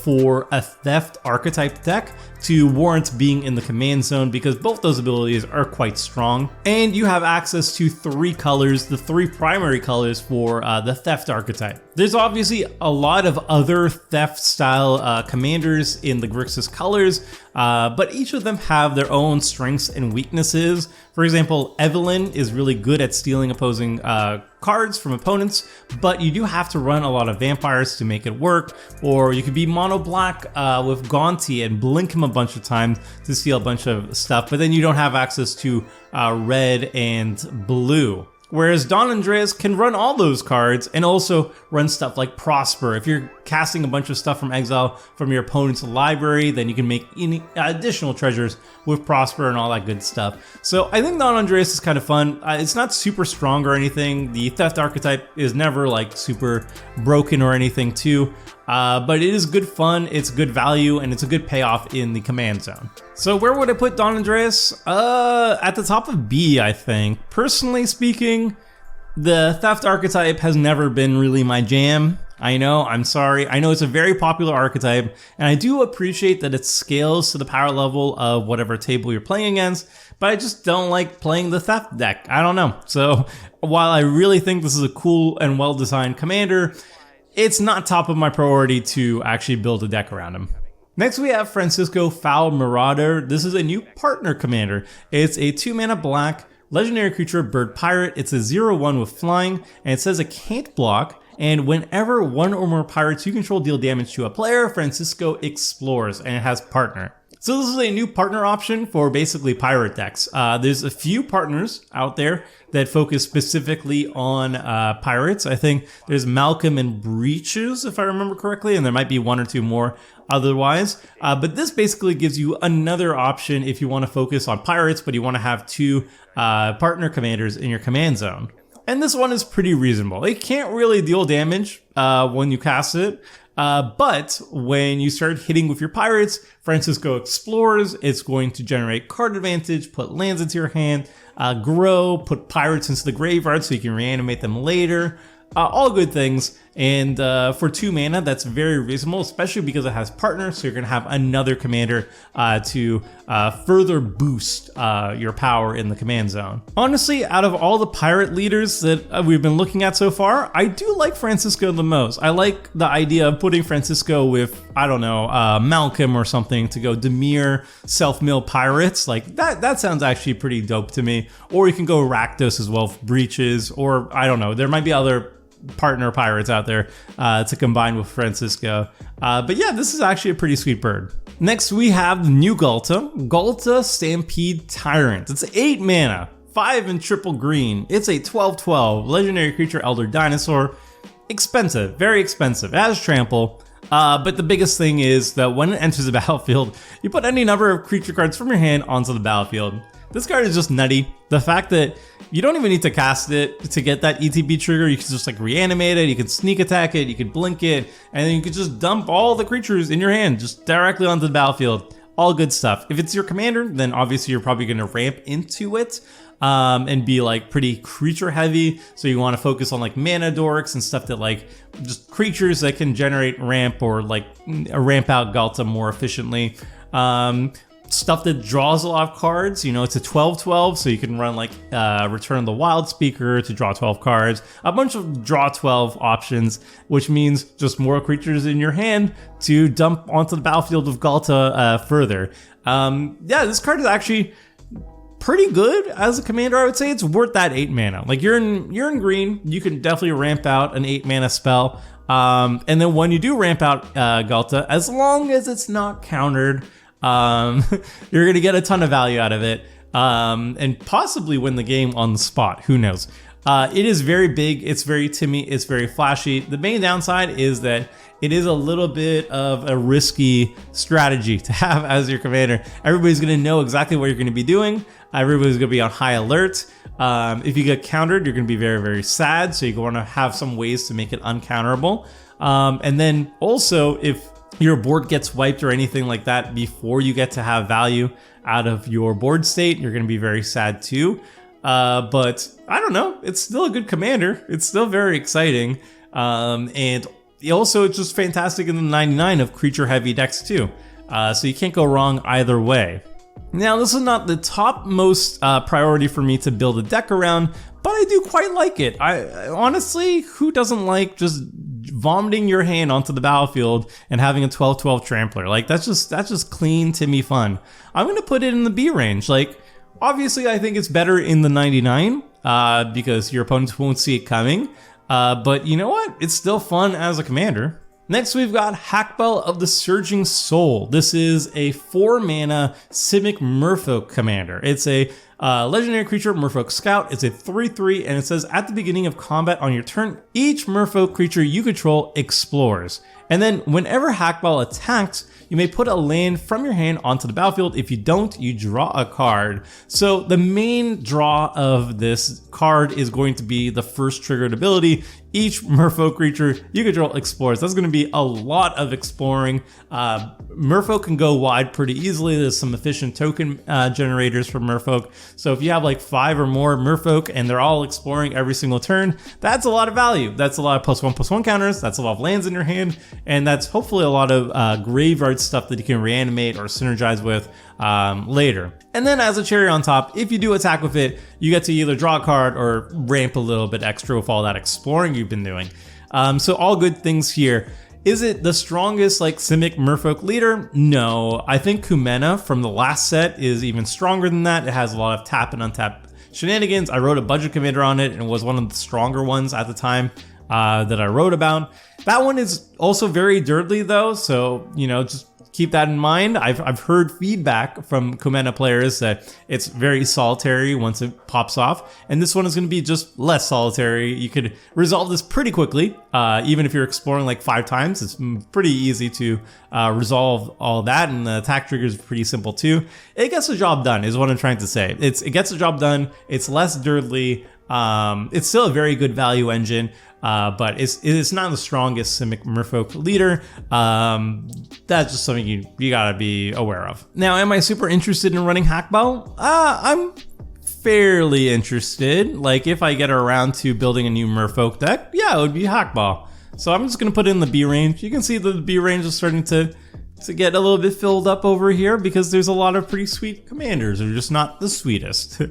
for a theft archetype deck to warrant being in the command zone, because both those abilities are quite strong. And you have access to 3 colors, the 3 primary colors for the theft archetype. There's obviously a lot of other theft style commanders in the Grixis colors, but each of them have their own strengths and weaknesses. For example, Evelyn is really good at stealing opposing cards from opponents, but you do have to run a lot of vampires to make it work. Or you could be mono black with Gaunty and blink him a bunch of times to steal a bunch of stuff, but then you don't have access to red and blue. Whereas Don Andreas can run all those cards and also run stuff like Prosper. If you're casting a bunch of stuff from exile from your opponent's library, then you can make any additional treasures with Prosper and all that good stuff. So I think Don Andreas is kind of fun. It's not super strong or anything. The theft archetype is never like super broken or anything too. But it is good fun, it's good value, and it's a good payoff in the command zone. So where would I put Don Andreas? At the top of B, I think. Personally speaking, the theft archetype has never been really my jam. I know, I'm sorry. I know it's a very popular archetype, and I do appreciate that it scales to the power level of whatever table you're playing against, but I just don't like playing the theft deck. I don't know. So while I really think this is a cool and well-designed commander, it's not top of my priority to actually build a deck around him. Next we have Francisco Foul Marauder. This is a new partner commander. It's a 2-mana black legendary creature, bird pirate. It's a 0/1 with flying, and it says it can't block, and whenever one or more pirates you control deal damage to a player, Francisco explores, and it has partner. So this is a new partner option for basically pirate decks. There's a few partners out there that focus specifically on pirates. I think there's Malcolm and Breaches, if I remember correctly, and there might be one or two more otherwise. But this basically gives you another option if you want to focus on pirates, but you want to have two partner commanders in your command zone. And this one is pretty reasonable. It can't really deal damage when you cast it. But when you start hitting with your pirates, Francisco explores. It's going to generate card advantage, put lands into your hand, grow, put pirates into the graveyard so you can reanimate them later. All good things. And for 2 mana, that's very reasonable, especially because it has partners. So you're going to have another commander to further boost your power in the command zone. Honestly, out of all the pirate leaders that we've been looking at so far, I do like Francisco the most. I like the idea of putting Francisco with, I don't know, Malcolm or something to go Dimir, self-mill pirates. Like that sounds actually pretty dope to me. Or you can go Rakdos as well, Breaches, or I don't know, there might be other partner pirates out there to combine with Francisco. But yeah, this is actually a pretty sweet bird. Next we have new Ghalta Stampede Tyrant. It's 8 mana, 5 and triple green. It's a 12/12 legendary creature, elder dinosaur. Expensive, very expensive. It has trample. But the biggest thing is that when it enters the battlefield, you put any number of creature cards from your hand onto the battlefield. This card is just nutty. The fact that you don't even need to cast it to get that ETB trigger. You can just like reanimate it, you can sneak attack it, you can blink it, and then you can just dump all the creatures in your hand just directly onto the battlefield. All good stuff. If it's your commander, then obviously you're probably going to ramp into it and be like pretty creature heavy. So you want to focus on like mana dorks and stuff that like just creatures that can generate ramp or like ramp out Ghalta more efficiently. Stuff that draws a lot of cards, you know, it's a 12/12, so you can run like Return the Wild Speaker to draw 12 cards, a bunch of draw 12 options, which means just more creatures in your hand to dump onto the battlefield with Ghalta further. Yeah, this card is actually pretty good as a commander. I would say it's worth that 8 mana. Like you're in green, you can definitely ramp out an 8 mana spell, and then when you do ramp out Ghalta, as long as it's not countered, you're going to get a ton of value out of it, and possibly win the game on the spot. Who knows? It is very big. It's very Timmy. It's very flashy. The main downside is that it is a little bit of a risky strategy to have as your commander. Everybody's going to know exactly what you're going to be doing. Everybody's going to be on high alert. If you get countered, you're going to be very, very sad. So you're going to have some ways to make it uncounterable. And then also, if your board gets wiped or anything like that before you get to have value out of your board state, you're going to be very sad too. But I don't know, it's still a good commander. It's still very exciting. And also it's just fantastic in the 99 of creature heavy decks too. So you can't go wrong either way. Now, this is not the topmost priority for me to build a deck around, but I do quite like it. I honestly, who doesn't like just vomiting your hand onto the battlefield and having a 12/12 trampler? Like that's just clean Timmy fun. I'm gonna put it in the B range. Like obviously I think it's better in the 99 because your opponents won't see it coming. But you know what? It's still fun as a commander. Next, we've got Hackbell of the Surging Soul. This is a 4 mana Simic Merfolk commander. It's a legendary creature, Merfolk Scout. It's a 3/3, and it says at the beginning of combat on your turn, each Merfolk creature you control explores. And then whenever Hackbell attacks, you may put a land from your hand onto the battlefield. If you don't, you draw a card. So the main draw of this card is going to be the first triggered ability. Each Merfolk creature you control explores. That's going to be a lot of exploring. Merfolk can go wide pretty easily. There's some efficient token generators for Merfolk. So if you have like 5 or more Merfolk and they're all exploring every single turn, that's a lot of value. That's a lot of +1/+1 counters. That's a lot of lands in your hand. And that's hopefully a lot of graveyard stuff that you can reanimate or synergize with later. And then as a cherry on top, if you do attack with it, you get to either draw a card or ramp a little bit extra with all that exploring you've been doing. So all good things here. Is it the strongest like Simic Merfolk leader? No, I think Kumena from the last set is even stronger than that. It has a lot of tap and untap shenanigans. I wrote a budget commander on it and it was one of the stronger ones at the time that I wrote about. That one is also very dirtly though, so you know, just keep that in mind. I've heard feedback from Kumena players that it's very solitary once it pops off, and this one is going to be just less solitary. You could resolve this pretty quickly, even if you're exploring like 5 times. It's pretty easy to resolve all that, and the attack trigger is pretty simple too. It gets the job done, is what I'm trying to say. It gets the job done. It's less dirtly. It's still a very good value engine. But it's not the strongest Simic Merfolk leader. That's just something you gotta be aware of. Now, am I super interested in running Hackball? I'm fairly interested. Like, if I get around to building a new Merfolk deck, yeah, it would be Hackball. So I'm just gonna put it in the B range. You can see the B range is starting to get a little bit filled up over here because there's a lot of pretty sweet commanders. They're just not the sweetest.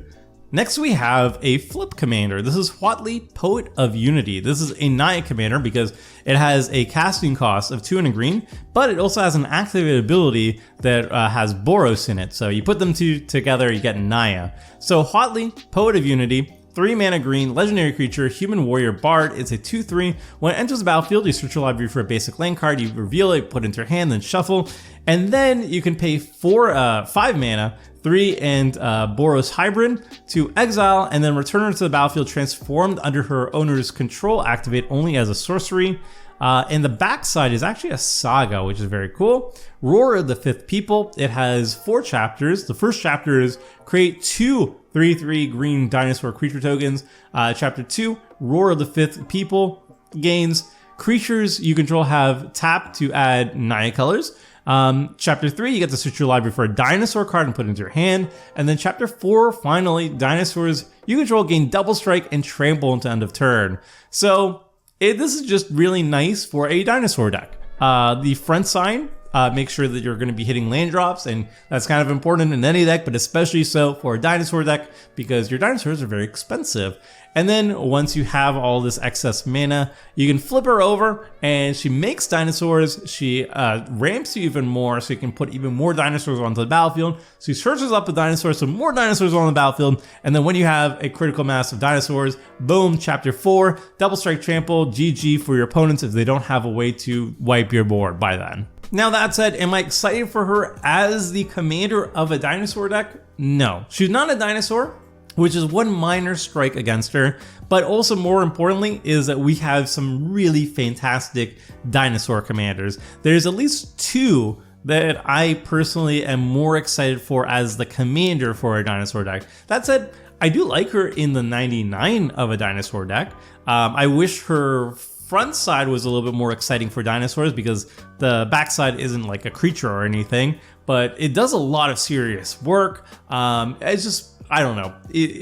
Next we have a flip commander. This is Huatli, Poet of Unity. This is a Naya commander because it has a casting cost of 2 and a green, but it also has an activated ability that has Boros in it. So you put them two together, you get Naya. So Huatli, Poet of Unity, 3 mana green, legendary creature, human warrior bard. It's a 2/3. When it enters the battlefield, you search your library for a basic land card, you reveal it, put it into your hand, then shuffle. And then you can pay 5 mana, 3 and Boros Hybrid to exile, and then return her to the battlefield transformed under her owner's control, activate only as a sorcery. And the backside is actually a saga, which is very cool. Roar of the Fifth People. It has 4 chapters. The first chapter is create 2 3/3 green dinosaur creature tokens. Chapter 2, Roar of the Fifth People gains creatures you control have tap to add Naya colors. Chapter 3, you get to search your library for a dinosaur card and put it into your hand. And then chapter 4, finally, dinosaurs you control gain double strike and trample until end of turn. So this is just really nice for a dinosaur deck. The front side, make sure that you're going to be hitting land drops, and that's kind of important in any deck, but especially so for a dinosaur deck because your dinosaurs are very expensive. And then once you have all this excess mana, you can flip her over and she makes dinosaurs. She ramps you even more so you can put even more dinosaurs onto the battlefield. So she searches up the dinosaurs, so more dinosaurs on the battlefield. And then when you have a critical mass of dinosaurs, boom, chapter 4, double strike trample, GG for your opponents if they don't have a way to wipe your board by then. Now that said, am I excited for her as the commander of a dinosaur deck? No, she's not a dinosaur, which is one minor strike against her, but also more importantly is that we have some really fantastic dinosaur commanders. There's at least 2 that I personally am more excited for as the commander for a dinosaur deck. That said, I do like her in the 99 of a dinosaur deck. I wish her front side was a little bit more exciting for dinosaurs because the backside isn't like a creature or anything, but it does a lot of serious work. It's just, I don't know.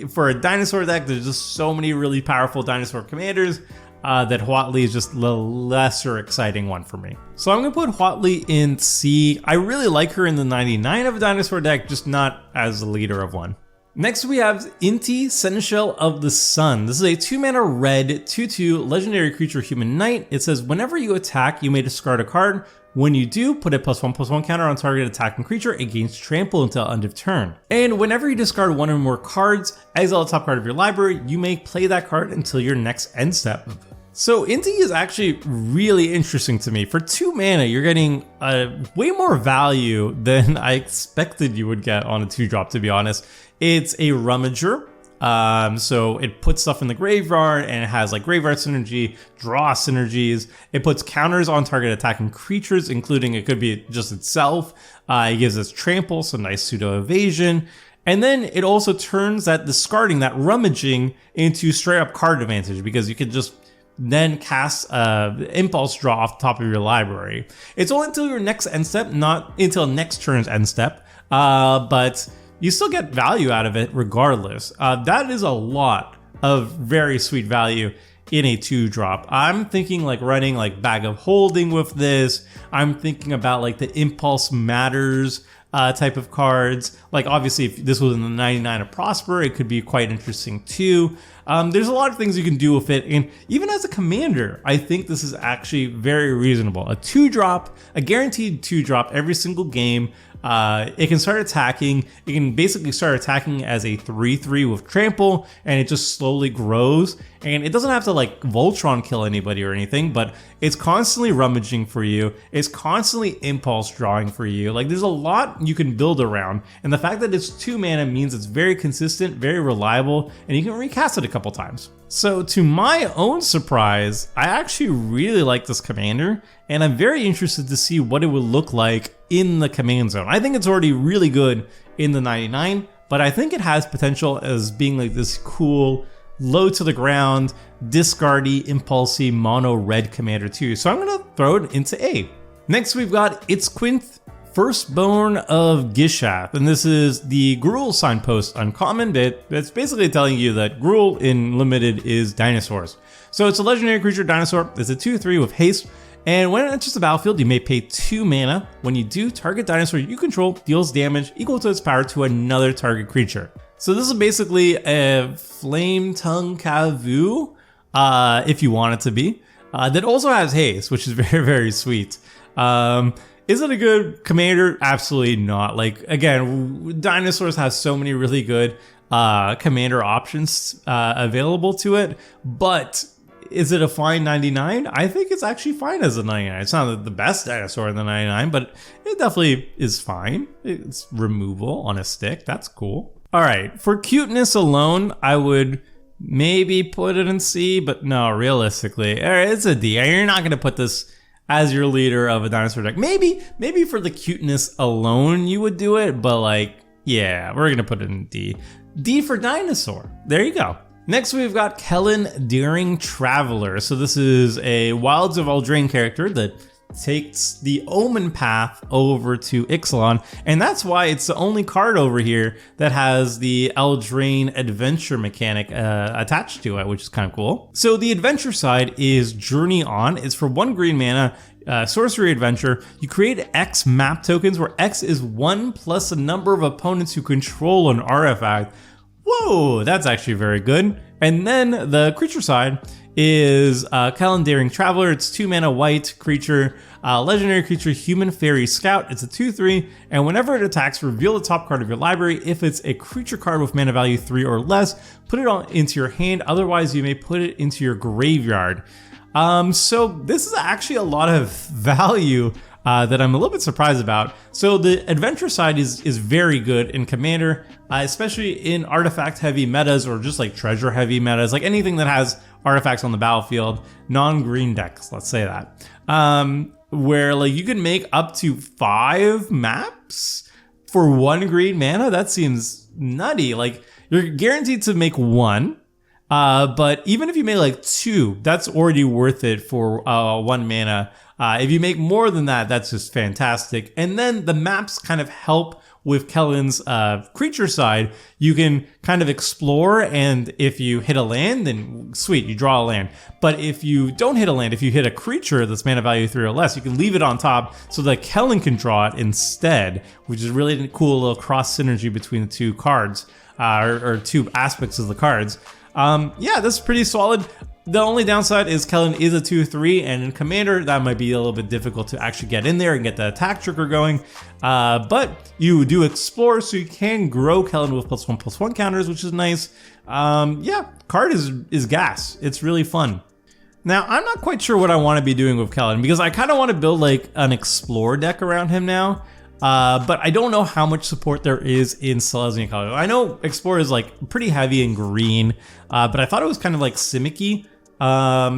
For a dinosaur deck, there's just so many really powerful dinosaur commanders that Huatli is just the lesser exciting one for me. So I'm going to put Huatli in C. I really like her in the 99 of a dinosaur deck, just not as the leader of one. Next we have Inti, Seneschal of the Sun. This is a 2 mana red 2/2 legendary creature human knight. It says whenever you attack, you may discard a card. When you do, put a +1/+1 counter on target attacking creature. It gains trample until end of turn. And whenever you discard 1 or more cards, exile the top card of your library, you may play that card until your next end step. So Inti is actually really interesting to me. For 2 mana, you're getting way more value than I expected you would get on a 2-drop, to be honest. It's a rummager. So it puts stuff in the graveyard and it has like graveyard synergy, draw synergies. It puts counters on target attacking creatures, including it could be just itself. It gives us trample, so nice pseudo evasion. And then it also turns that discarding, that rummaging, into straight up card advantage because you could just then cast impulse draw off the top of your library. It's only until your next end step, not until next turn's end step, but you still get value out of it regardless. That is a lot of very sweet value. in a 2-drop. I'm thinking like running like Bag of Holding with this. I'm thinking about like the Impulse Matters type of cards. Like obviously if this was in the 99 of Prosper, it could be quite interesting too. There's a lot of things you can do with it, and even as a commander, I think this is actually very reasonable. A 2-drop, a guaranteed 2-drop every single game. It can start attacking. It can basically start attacking as a 3/3 with trample, and it just slowly grows. And it doesn't have to like Voltron kill anybody or anything, but it's constantly rummaging for you. It's constantly impulse drawing for you. Like there's a lot you can build around, and the fact that it's 2 mana means it's very consistent, very reliable, and you can recast it a couple times. So to my own surprise, I actually really like this commander, and I'm very interested to see what it would look like in the command zone. I think it's already really good in the 99, but I think it has potential as being like this cool, low to the ground, discardy, impulsy, mono red commander too. So I'm gonna throw it into A. Next we've got Itzquinth, Firstborn of Gishath, and this is the Gruul signpost uncommon bit that's basically telling you that Gruul in limited is dinosaurs. So it's a legendary creature dinosaur. It's a 2/3 with haste, and when it enters the battlefield, you may pay 2 mana. When you do, target dinosaur you control deals damage equal to its power to another target creature. So this is basically a Flame Tongue Kavu, if you want it to be, that also has haste, which is very, very sweet. Is it a good commander? Absolutely not. Like, again, dinosaurs have so many really good commander options available to it, but is it a fine 99? I think it's actually fine as a 99. It's not the best dinosaur in the 99, but it definitely is fine. It's removal on a stick. That's cool. All right, for cuteness alone, I would maybe put it in C, but no, realistically, it's a D. You're not going to put this as your leader of a dinosaur deck. Maybe for the cuteness alone you would do it, but like, yeah, we're gonna put it in D. D for dinosaur. There you go. Next we've got Kellen Daring Traveler. So this is a Wilds of Eldraine character that takes the Omen path over to Ixalan, and that's why it's the only card over here that has the Eldraine adventure mechanic attached to it, which is kind of cool. So the adventure side is Journey On. It's for 1 green mana, sorcery adventure. You create X map tokens where X is 1 plus a number of opponents who control an artifact. Whoa, that's actually very good. And then the creature side is Kellen Daring Traveler. It's 2 mana white creature, legendary creature, human fairy scout. It's a 2/3, and whenever it attacks, reveal the top card of your library. If it's a creature card with mana value 3 or less, put it into your hand. Otherwise, you may put it into your graveyard. So this is actually a lot of value that I'm a little bit surprised about. So the adventure side is very good in Commander, especially in artifact heavy metas or just like treasure heavy metas, like anything that has artifacts on the battlefield, non-green decks, let's say that, where like you can make up to 5 maps for 1 green mana. That seems nutty. Like you're guaranteed to make 1. But even if you make like 2, that's already worth it for 1 mana. If you make more than that, that's just fantastic. And then the maps kind of help with Kellen's creature side. You can kind of explore, and if you hit a land, then sweet, you draw a land. But if you don't hit a land, if you hit a creature that's mana value 3 or less, you can leave it on top so that Kellen can draw it instead, which is really cool little cross synergy between the 2 cards, or 2 aspects of the cards. Yeah, that's pretty solid. The only downside is Kellen is a 2/3, and in Commander, that might be a little bit difficult to actually get in there and get the attack trigger going. But you do explore, so you can grow Kellen with +1/+1 counters, which is nice. Yeah, card is gas. It's really fun. Now, I'm not quite sure what I want to be doing with Kellen, because I kind of want to build like an explore deck around him now. But I don't know how much support there is in Selesnya color. I know Explorer is like pretty heavy in green, but I thought it was kind of like Simic-y.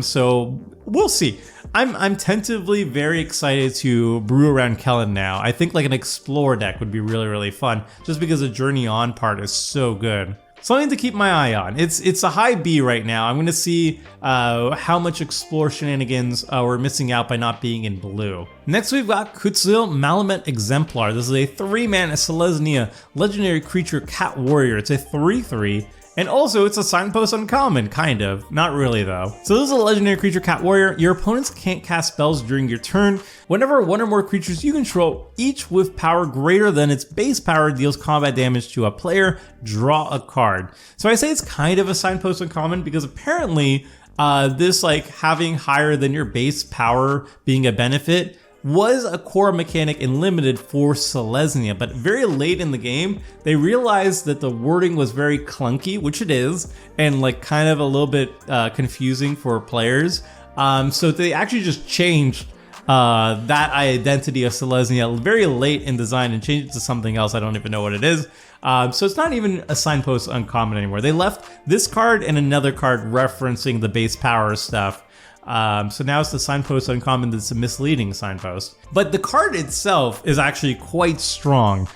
So we'll see. I'm tentatively very excited to brew around Kellen now. I think like an Explore deck would be really, really fun, just because the Journey On part is so good. Something to keep my eye on. It's a high B right now. I'm going to see how much Explore shenanigans we're missing out by not being in blue. Next we've got Kutzil Malamet Exemplar. This is a 3 mana Selesnya legendary creature cat warrior. It's a 3/3, And also, it's a signpost uncommon, kind of. Not really, though. So this is a legendary creature, Cat Warrior. Your opponents can't cast spells during your turn. Whenever one or more creatures you control, each with power greater than its base power, deals combat damage to a player, draw a card. So I say it's kind of a signpost uncommon because apparently this like having higher than your base power being a benefit was a core mechanic in Limited for Selesnya, but very late in the game, they realized that the wording was very clunky, which it is, and like kind of a little bit confusing for players. So they actually just changed that identity of Selesnya very late in design and changed it to something else. I don't even know what it is. So it's not even a signpost uncommon anymore. They left this card and another card referencing the base power stuff. So now it's the signpost uncommon that's a misleading signpost. But the card itself is actually quite strong.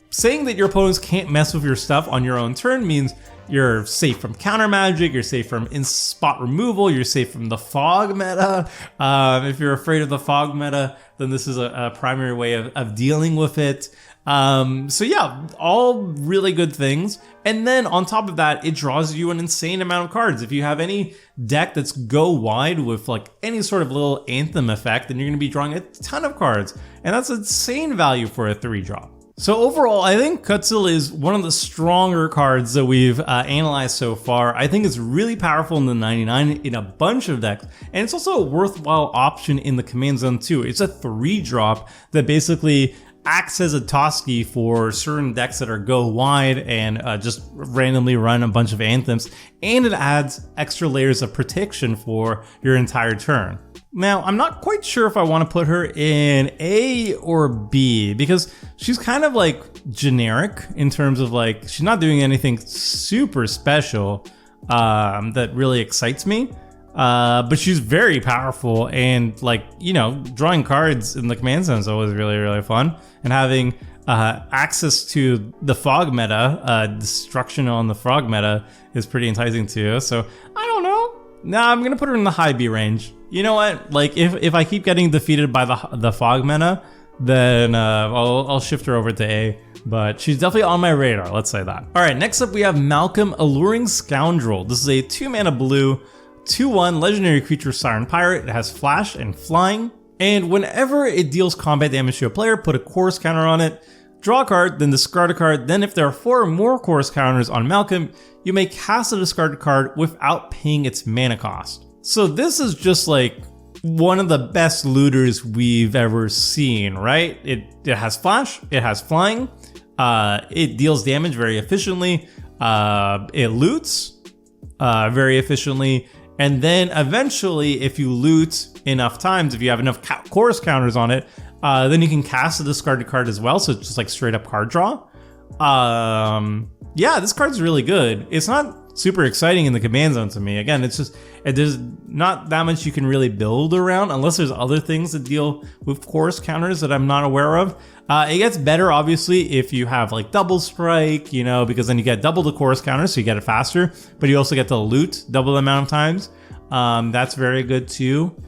Saying that your opponents can't mess with your stuff on your own turn means you're safe from counter magic, you're safe from in-spot removal, you're safe from the fog meta. If you're afraid of the fog meta, then this is a primary way of dealing with it. So yeah, all really good things. And then on top of that, it draws you an insane amount of cards. If you have any deck that's go wide with like any sort of little anthem effect, then you're going to be drawing a ton of cards. And that's insane value for a 3-drop. So overall, I think Kutzil is one of the stronger cards that we've analyzed so far. I think it's really powerful in the 99 in a bunch of decks, and it's also a worthwhile option in the command zone too. It's a 3-drop that basically acts as a Toski for certain decks that are go wide and just randomly run a bunch of anthems, and it adds extra layers of protection for your entire turn. Now, I'm not quite sure if I want to put her in A or B because she's kind of like generic in terms of like, she's not doing anything super special that really excites me. But she's very powerful, and like, you know, drawing cards in the command zone is always really, really fun. And having access to the fog meta, destruction on the frog meta is pretty enticing too. So I don't know. Nah, I'm gonna put her in the high B range. You know what? Like if I keep getting defeated by the fog meta, then I'll shift her over to A. But she's definitely on my radar. Let's say that. All right. Next up, we have Malcolm, Alluring Scoundrel. This is a 2-mana blue 2/1 legendary creature Siren Pirate. It has flash and flying, and whenever it deals combat damage to a player, put a chorus counter on it, draw a card, then discard a card. Then if there are 4 or more chorus counters on Malcolm, you may cast a discarded card without paying its mana cost. So this is just like one of the best looters we've ever seen, right? It has flash, it has flying, it deals damage very efficiently, it loots very efficiently. And then eventually, if you loot enough times, if you have enough chorus counters on it, then you can cast a discarded card as well. So it's just like straight up card draw. Yeah, this card's really good. It's not super exciting in the command zone to me. Again, it's just, there's not that much you can really build around unless there's other things that deal with chorus counters that I'm not aware of. It gets better, obviously, if you have like double strike, you know, because then you get double the chorus counter, so you get it faster, but you also get to loot double the amount of times. That's very good too.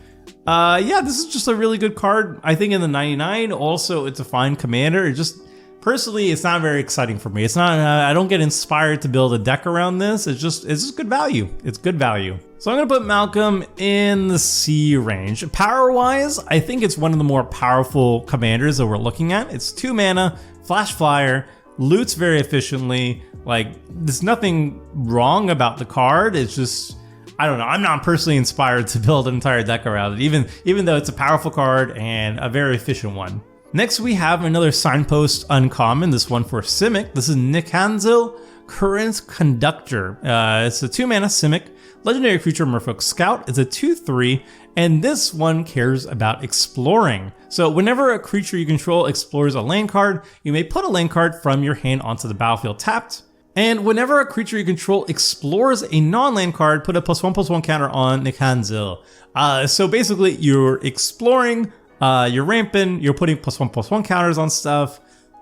Yeah, this is just a really good card. I think in the 99, also it's a fine commander. It just, personally, it's not very exciting for me. It's not, I don't get inspired to build a deck around this. It's just good value. It's good value. So I'm gonna put Malcolm in the C range. Power-wise, I think it's one of the more powerful commanders that we're looking at. It's 2 mana, flash flyer, loots very efficiently. Like, there's nothing wrong about the card. It's just, I don't know. I'm not personally inspired to build an entire deck around it, even though it's a powerful card and a very efficient one. Next, we have another signpost uncommon, this one for Simic. This is Nikanzil, Current Conductor. It's a 2-mana Simic, legendary creature Merfolk Scout. It's a 2/3, and this one cares about exploring. So whenever a creature you control explores a land card, you may put a land card from your hand onto the battlefield tapped. And whenever a creature you control explores a non-land card, put a +1/+1 counter on Nikanzil. So basically, you're exploring, you're ramping, you're putting +1/+1 counters on stuff,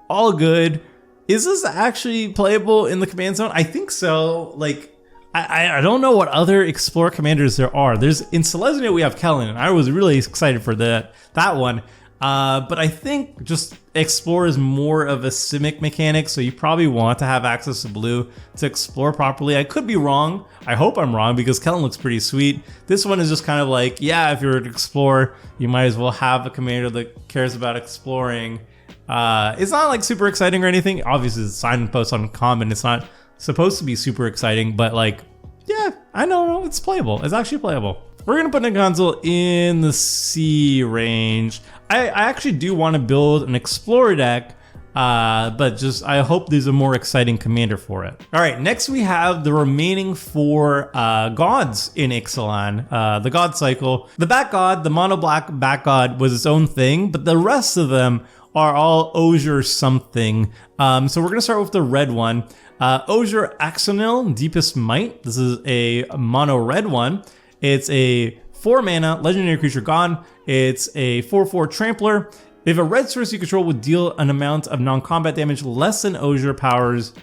all good. Is this actually playable in the command zone? I think so. Like, I don't know what other Explore commanders there are. In Selesnya we have Kellen, and I was really excited for that one. But I think just explore is more of a simic mechanic, so you probably want to have access to blue to explore properly. I could be wrong. I hope I'm wrong because Kellen looks pretty sweet. This one is just kind of like, yeah, if you're to explore, you might as well have a commander that cares about exploring. It's not like super exciting or anything. Obviously, it's sign and post on common. It's not supposed to be super exciting, but like, yeah, I know it's playable. It's actually playable. We're gonna put Nikonzel in the C range. I actually do want to build an Explorer deck, but just I hope there's a more exciting commander for it. All right, next we have the remaining 4 gods in Ixalan, the god cycle. The back god, the mono black back god, was its own thing, but the rest of them are all Osier something. So we're gonna start with the red one. Osier Axonil, Deepest Might. This is a mono red one. It's a 4 mana legendary creature god. It's a 4/4 trampler. If a red source you control would deal an amount of non-combat damage less than Osier powers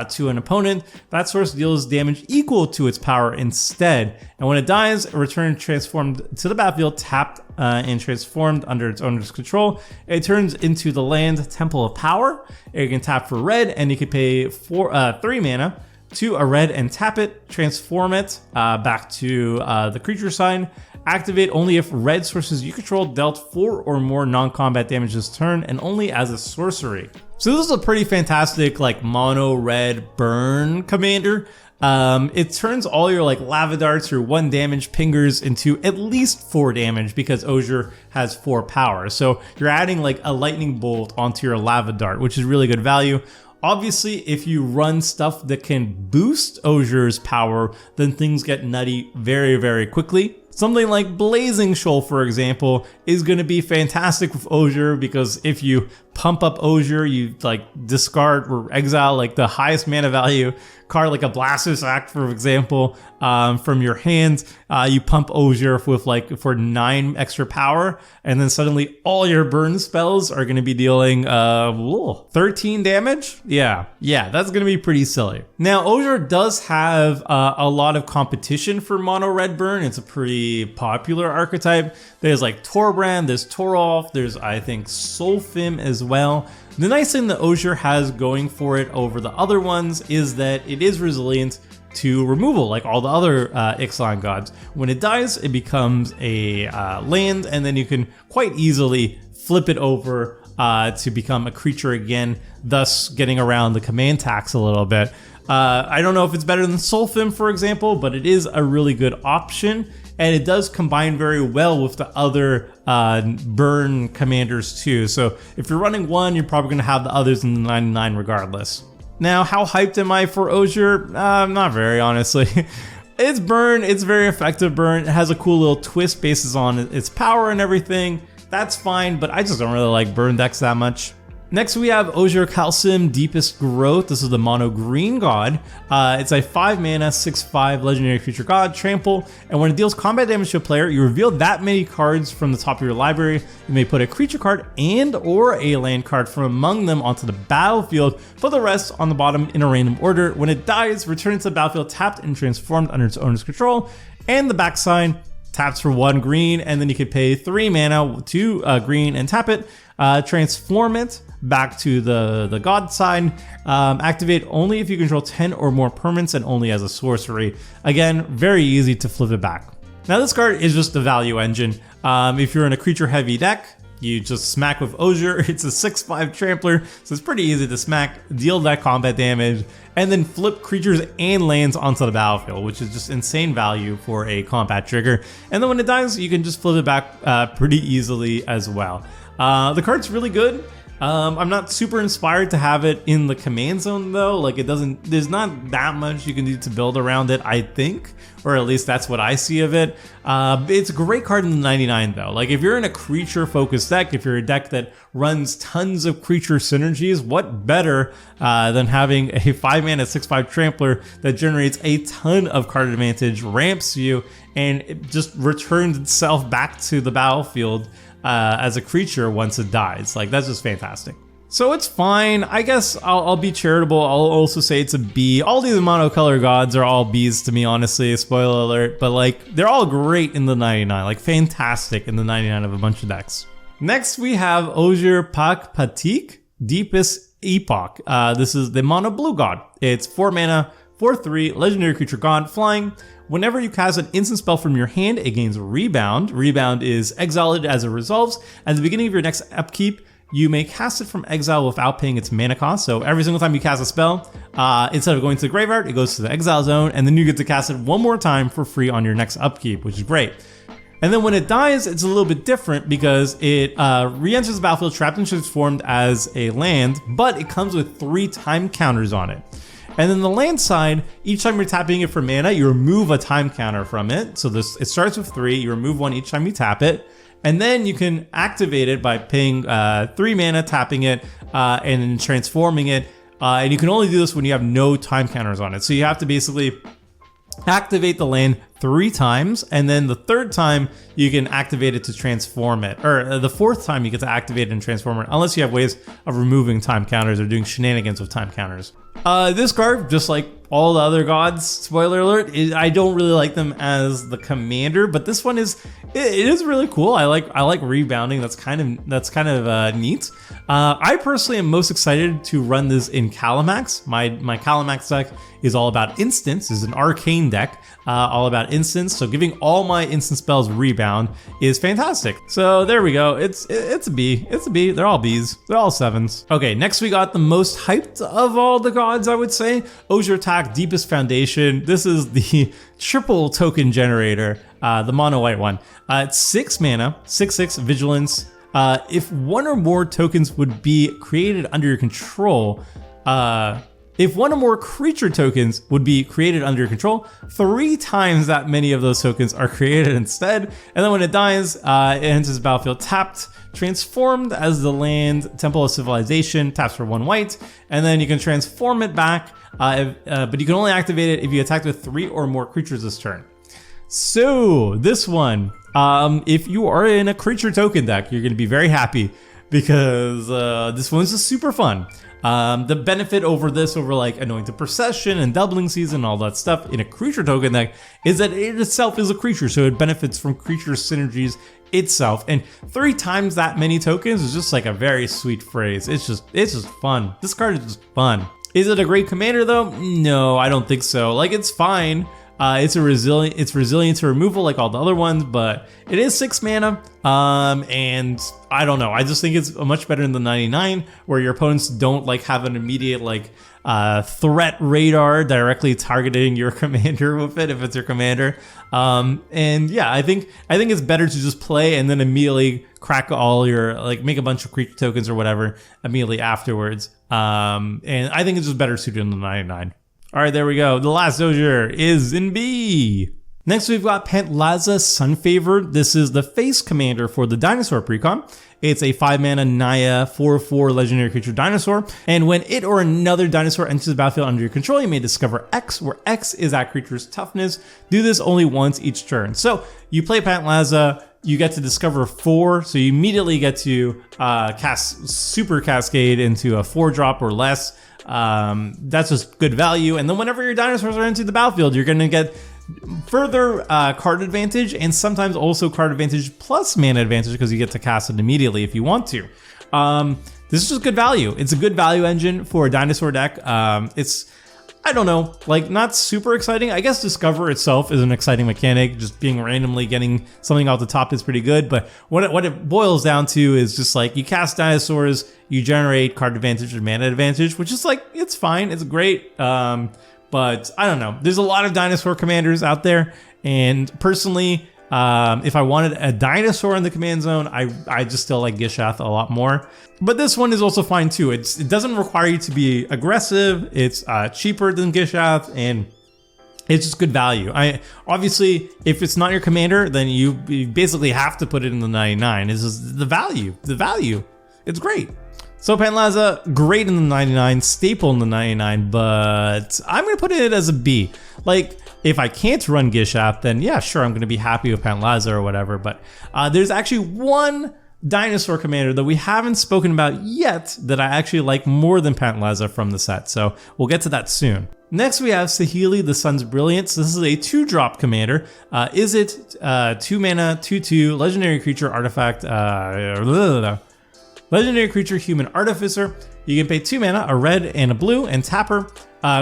to an opponent, that source deals damage equal to its power instead. And when it dies, it returns transformed to the battlefield, tapped and transformed under its owner's control. It turns into the land Temple of Power. You can tap for red, and you can pay 3 mana to a red and tap it, transform it back to the creature sign. Activate only if red sources you control dealt 4 or more non-combat damage this turn, and only as a sorcery. So this is a pretty fantastic like mono red burn commander. It turns all your like lava darts or 1 damage pingers into at least 4 damage because Osier has 4 power. So you're adding like a lightning bolt onto your lava dart, which is really good value. Obviously, if you run stuff that can boost Osier's power, then things get nutty very, very quickly. Something like Blazing Shoal, for example, is going to be fantastic with Osier because if you pump up Osier, you like discard or exile like the highest mana value card, like a Blaster's Act, for example, from your hand. You pump Osier with like for 9 extra power, and then suddenly all your burn spells are going to be dealing 13 damage. Yeah, that's going to be pretty silly. Now, Osier does have a lot of competition for mono red burn. It's a pretty popular archetype. There's like Torbrand, there's Torolf, there's I think Solfim as well. The nice thing that Osier has going for it over the other ones is that it is resilient to removal like all the other Ixalan gods. When it dies, it becomes a land, and then you can quite easily flip it over to become a creature again, thus getting around the command tax a little bit. I don't know if it's better than Solfim, for example, but it is a really good option, and it does combine very well with the other burn commanders too. So if you're running one, you're probably going to have the others in the 99 regardless. Now, how hyped am I for Osier? Not very, honestly. It's burn, it's very effective burn. It has a cool little twist basis on its power and everything. That's fine, but I just don't really like burn decks that much. Next we have Osier Kalsim, Deepest Growth. This is the mono green god. It's a 5 mana, 6/5 legendary creature god, trample, and when it deals combat damage to a player, you reveal that many cards from the top of your library. You may put a creature card and or a land card from among them onto the battlefield, put the rest on the bottom in a random order. When it dies, return it to the battlefield tapped and transformed under its owner's control, and the back sign taps for 1 green, and then you could pay 3 mana to green and tap it, transform it back to the god side, activate only if you control 10 or more permanents and only as a sorcery. Again, very easy to flip it back. Now this card is just the value engine. If you're in a creature heavy deck, you just smack with Osier. It's a 6/5 trampler, so it's pretty easy to smack, deal that combat damage, and then flip creatures and lands onto the battlefield, which is just insane value for a combat trigger. And then when it dies, you can just flip it back pretty easily as well. The card's really good. I'm not super inspired to have it in the command zone though. Like there's not that much you can do to build around it, I think, or at least that's what I see of it. It's a great card in the 99 though. Like if you're in a creature focused deck, if you're a deck that runs tons of creature synergies, what better than having a 5 mana 6/5 trampler that generates a ton of card advantage, ramps you, and it just returns itself back to the battlefield as a creature once it dies. Like that's just fantastic. So it's fine. I guess I'll be charitable. I'll also say it's a B. All these monocolor gods are all Bs to me, honestly. Spoiler alert. But like they're all great in the 99. Like fantastic in the 99 of a bunch of decks. Next, we have Ojir Pak Patik, Deepest Epoch. This is the Mono Blue God. It's 4 mana, 4/3, legendary creature god, flying. Whenever you cast an instant spell from your hand, it gains Rebound. Rebound is exiled as it resolves. At the beginning of your next upkeep, you may cast it from exile without paying its mana cost. So every single time you cast a spell, instead of going to the graveyard, it goes to the exile zone, and then you get to cast it one more time for free on your next upkeep, which is great. And then when it dies, it's a little bit different because it re-enters the battlefield trapped and transformed as a land, but it comes with 3 time counters on it. And then the land side, each time you're tapping it for mana, you remove a time counter from it. So it starts with 3, you remove 1 each time you tap it. And then you can activate it by paying 3 mana, tapping it, and then transforming it. And you can only do this when you have no time counters on it. So you have to basically activate the land 3 times, and then the 3rd time you can activate it to transform it, or the 4th time you get to activate it and transform it, unless you have ways of removing time counters or doing shenanigans with time counters. This card, just like all the other gods, spoiler alert, I don't really like them as the commander, but this one it is really cool. I like rebounding. That's kind of neat. I personally am most excited to run this in Calamax. My Calamax deck is all about instants. It's an arcane deck, all about instants. So giving all my instant spells rebound is fantastic. So there we go. It's a B. It's a B. They're all Bs. They're all 7s. Okay, next we got the most hyped of all the gods, I would say. Ojir Attack, Deepest Foundation. This is the triple token generator, the mono white one. It's 6 mana, 6/6 vigilance. If one or more tokens would be created under your control, if one or more creature tokens would be created under your control, 3 times that many of those tokens are created instead. And then when it dies, it enters the battlefield tapped, transformed as the land Temple of Civilization, taps for 1 white, and then you can transform it back, but you can only activate it if you attack with 3 or more creatures this turn. So this one, if you are in a creature token deck, you're going to be very happy because this one's just super fun. The benefit over like Anointed Procession and Doubling Season and all that stuff in a creature token deck is that it itself is a creature, so it benefits from creature synergies itself. And 3 times that many tokens is just like a very sweet phrase. It's just fun. This card is just fun. Is it a great commander though? No, I don't think so. Like, it's fine. It's resilient to removal like all the other ones, but it is 6 mana. And I don't know. I just think it's much better than the 99, where your opponents don't like have an immediate threat radar directly targeting your commander with it if it's your commander. And yeah, I think it's better to just play and then immediately crack all your make a bunch of creature tokens or whatever immediately afterwards. And I think it's just better suited than the 99. All right, there we go. The last Ojir is in B. Next, we've got Pantlaza Sunfavor. This is the face commander for the dinosaur precon. It's a 5 mana Naya 4/4 legendary creature dinosaur. And when it or another dinosaur enters the battlefield under your control, you may discover X, where X is that creature's toughness. Do this only once each turn. So you play Pantlaza, you get to discover 4, so you immediately get to cast Super Cascade into a 4-drop or less. That's just good value. And then whenever your dinosaurs are into the battlefield, you're going to get further card advantage, and sometimes also card advantage plus mana advantage because you get to cast it immediately if you want to. This is just good value. It's a good value engine for a dinosaur deck. It's, I don't know, not super exciting. I guess Discover itself is an exciting mechanic. Just being randomly getting something off the top is pretty good. But what it boils down to is just you cast dinosaurs, you generate card advantage and mana advantage, which is it's fine. It's great. But I don't know. There's a lot of dinosaur commanders out there. And personally, if I wanted a dinosaur in the command zone, I just still like Gishath a lot more. But this one is also fine too. It doesn't require you to be aggressive. It's cheaper than Gishath, and it's just good value. Obviously, if it's not your commander, then you basically have to put it in the 99. It's just the value. The value. It's great. So Pantlaza, great in the 99, staple in the 99, but I'm going to put it as a B. If I can't run Gishath, then yeah, sure, I'm going to be happy with Pantlaza or whatever. But there's actually one dinosaur commander that we haven't spoken about yet that I actually like more than Pantlaza from the set. So we'll get to that soon. Next we have Saheeli, the Sun's Brilliance. This is a 2-drop commander. Is it 2 mana, 2/2, legendary creature, artifact, legendary creature, human artificer. You can pay 2 mana, a red and a blue, and tap her.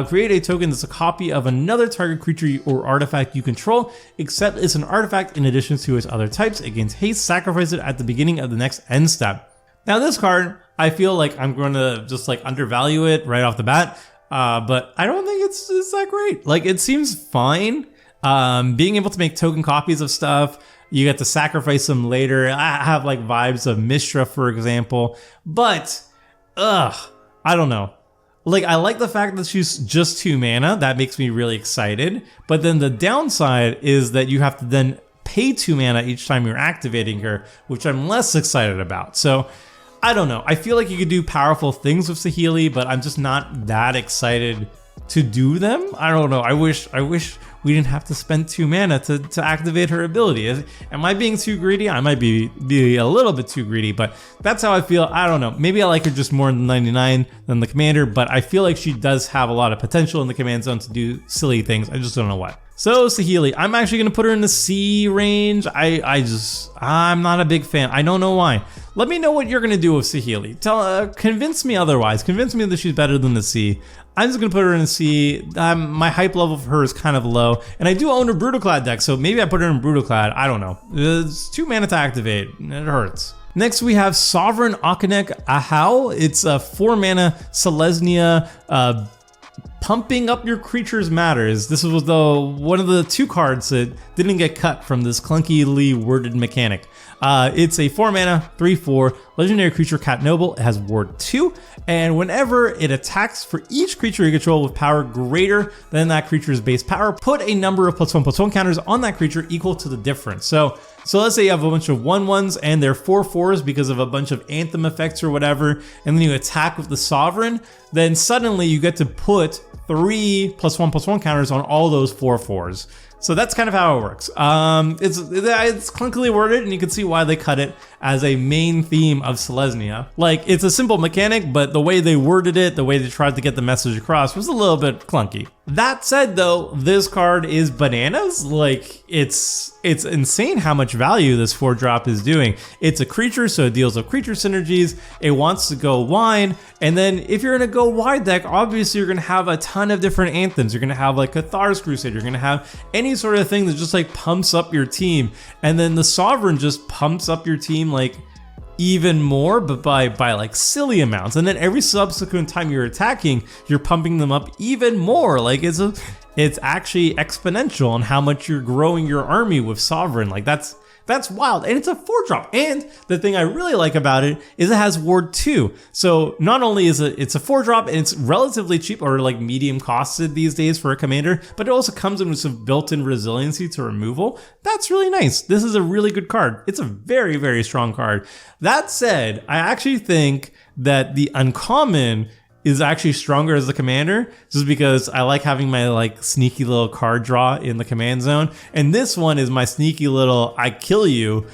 Create a token that's a copy of another target creature or artifact you control, except it's an artifact in addition to its other types. It gains haste, sacrifice it at the beginning of the next end step. Now this card, I feel like I'm going to just like undervalue it right off the bat. But I don't think it's that great. Like, it seems fine. Being able to make token copies of stuff, you get to sacrifice them later. I have like vibes of Mishra, for example, but I don't know. Like, I like the fact that she's just 2 mana. That makes me really excited. But then the downside is that you have to then pay 2 mana each time you're activating her, which I'm less excited about. So I don't know. I feel like you could do powerful things with Saheeli, but I'm just not that excited to do them. I don't know. I wish we didn't have to spend 2 mana to activate her ability. Am I being too greedy? I might be a little bit too greedy, but that's how I feel. I don't know. Maybe I like her just more in the 99 than the commander, but I feel like she does have a lot of potential in the command zone to do silly things. I just don't know what. So Saheeli, I'm actually gonna put her in the C range. I'm not a big fan. I don't know why. Let me know what you're gonna do with Saheeli. Convince me otherwise. Convince me that she's better than the C. I'm just gonna put her in a C. My hype level for her is kind of low, and I do own her Brutaclad deck, so maybe I put her in Brutaclad. I don't know. It's 2 mana to activate. It hurts. Next we have Sovereign Akanek Ahau. It's a 4 mana Selesnya. Pumping up your creatures matters. This was one of the 2 cards that didn't get cut from this clunkily worded mechanic. It's a 4 mana, 3/4 legendary creature, Cat Noble. It has Ward 2, and whenever it attacks for each creature you control with power greater than that creature's base power, put a number of +1/+1 counters on that creature equal to the difference. So let's say you have a bunch of 1/1s and they're 4/4s because of a bunch of anthem effects or whatever, and then you attack with the Sovereign, then suddenly you get to put 3 +1/+1 counters on all those 4/4s. So that's kind of how it works. It's clunkily worded, and you can see why they cut it as a main theme of Selesnya. Like, it's a simple mechanic, but the way they worded it, the way they tried to get the message across was a little bit clunky. That said though, this card is bananas. Like, it's insane how much value this 4-drop is doing. It's a creature, so it deals with creature synergies. It wants to go wide, and then if you're in a go wide deck, obviously you're gonna have a ton of different anthems. You're gonna have like Cathar's Crusade, you're gonna have any sort of thing that just like pumps up your team, and then the Sovereign just pumps up your team like even more, but by like silly amounts. And then every subsequent time you're attacking, you're pumping them up even more. Like, it's actually exponential on how much you're growing your army with Sovereign. Like, that's wild, and it's a 4-drop. And the thing I really like about it is it has Ward 2. So not only is it's a 4-drop and it's relatively cheap, or like medium costed these days for a commander, but it also comes in with some built-in resiliency to removal. That's really nice. This is a really good card. It's a very, very strong card. That said, I actually think that the uncommon is actually stronger as the commander, just because I like having my like sneaky little card draw in the command zone, and this one is my sneaky little I kill you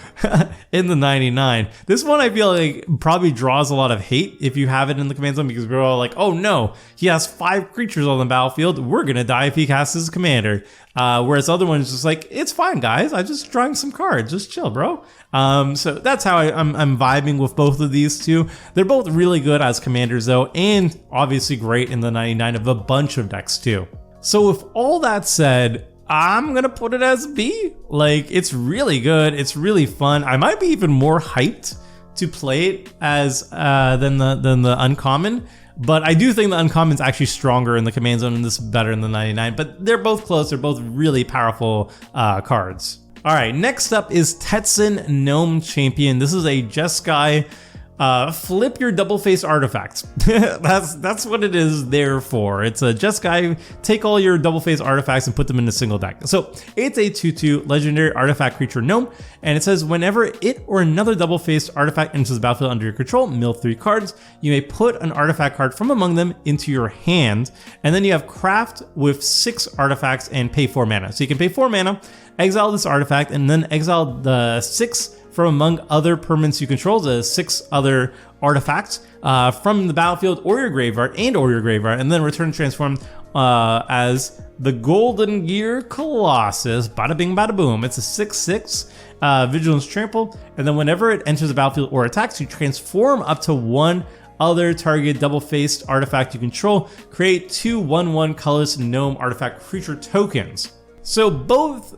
in the 99. This one I feel like probably draws a lot of hate if you have it in the command zone, because we're all like, oh no, he has 5 creatures on the battlefield, we're gonna die if he casts his commander. Whereas other ones just like, it's fine guys, I just drawing some cards, just chill bro. So that's how I'm vibing with both of these two. They're both really good as commanders though, and obviously great in the 99 of a bunch of decks too. So with all that said, I'm gonna put it as B. Like, it's really good, it's really fun. I might be even more hyped to play it as than the uncommon. But I do think the uncommon's actually stronger in the command zone and this is better in the 99, but they're both close, they're both really powerful cards. All right, next up is Tetsun Gnome Champion. This is a Jeskai flip your double-faced artifacts. that's what it is there for. It's a Jeskai, take all your double-faced artifacts and put them in a single deck. So it's a 2/2 legendary artifact creature gnome, and it says whenever it or another double-faced artifact enters the battlefield under your control, mill 3 cards. You may put an artifact card from among them into your hand, and then you have craft with 6 artifacts and pay 4 mana. So you can pay 4 mana, exile this artifact, and then exile the 6 from among other permanents you control, the 6 other artifacts from the battlefield or your graveyard, and then return transform as the Golden Gear Colossus. Bada bing, bada boom. It's a 6/6 Vigilance Trample, and then whenever it enters the battlefield or attacks, you transform up to one other target double-faced artifact you control. Create 2 1/1 colorless gnome artifact creature tokens. So both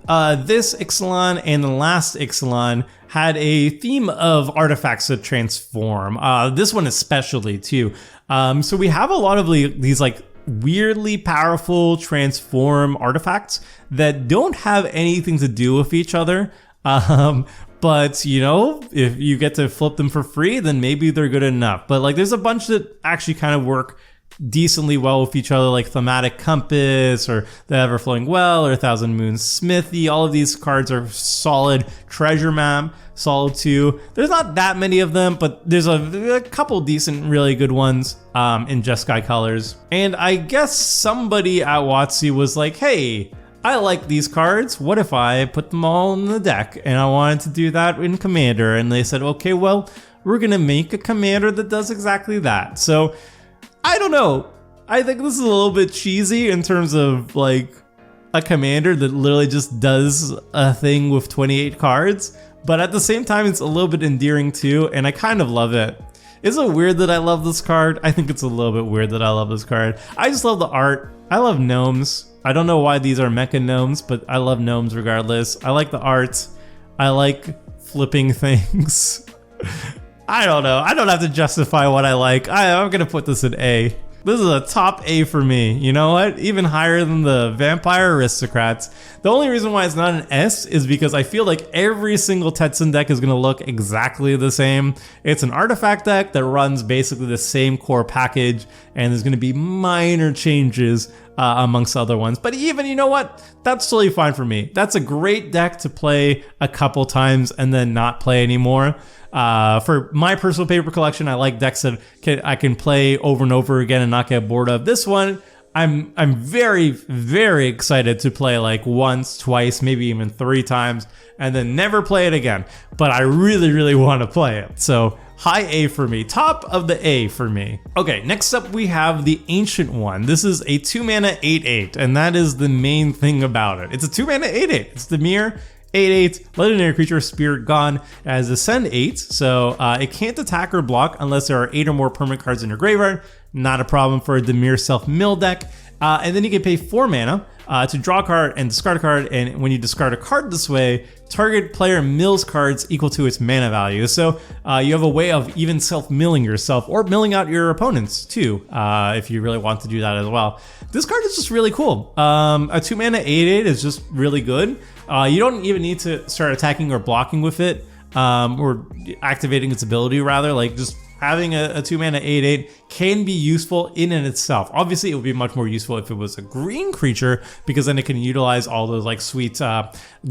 this Ixalan and the last Ixalan had a theme of artifacts that transform. This one especially too. So we have a lot of these like weirdly powerful transform artifacts that don't have anything to do with each other. But you know, if you get to flip them for free, then maybe they're good enough. But like there's a bunch that actually kind of work decently well with each other, like Thematic Compass or the Everflowing Well or Thousand Moons Smithy. All of these cards are solid. Treasure Map, solid too. There's not that many of them, but there's a couple decent, really good ones in Jeskai colors. And I guess somebody at WotC was like, hey, I like these cards. What if I put them all in the deck? And I wanted to do that in Commander. And they said, okay, well, we're going to make a Commander that does exactly that. So I don't know. I think this is a little bit cheesy in terms of like a Commander that literally just does a thing with 28 cards. But at the same time, it's a little bit endearing too. And I kind of love it. Is it weird that I love this card? I think it's a little bit weird that I love this card. I just love the art. I love gnomes. I don't know why these are mecha gnomes, but I love gnomes regardless. I like the art. I like flipping things. I don't know. I don't have to justify what I like. I'm gonna put this in A. This is a top A for me. You know what? Even higher than the Vampire Aristocrats. The only reason why it's not an S is because I feel like every single Tetsun deck is going to look exactly the same. It's an artifact deck that runs basically the same core package, and there's going to be minor changes amongst other ones. But even, you know what? That's totally fine for me. That's a great deck to play a couple times and then not play anymore. For my personal paper collection, I like decks that I can play over and over again and not get bored of. This one, I'm very, very excited to play like once, twice, maybe even 3 times, and then never play it again. But I really, really want to play it. So high A for me, top of the A for me. Okay, next up we have the Ancient One. This is a 2-mana 8/8, and that is the main thing about it. It's a 2-mana 8/8. It's the Dimir 8/8 legendary creature, Spirit Gone. It has Ascend 8, so it can't attack or block unless there are 8 or more permanent cards in your graveyard. Not a problem for a Dimir self-mill deck. And then you can pay 4 mana to draw a card and discard a card, and when you discard a card this way, target player mills cards equal to its mana value. So you have a way of even self-milling yourself or milling out your opponents too, if you really want to do that as well. This card is just really cool. A 2-mana 8/8 is just really good. You don't even need to start attacking or blocking with it, or activating its ability rather. Like just having a 2-mana 8/8 can be useful in and itself. Obviously, it would be much more useful if it was a green creature, because then it can utilize all those like sweet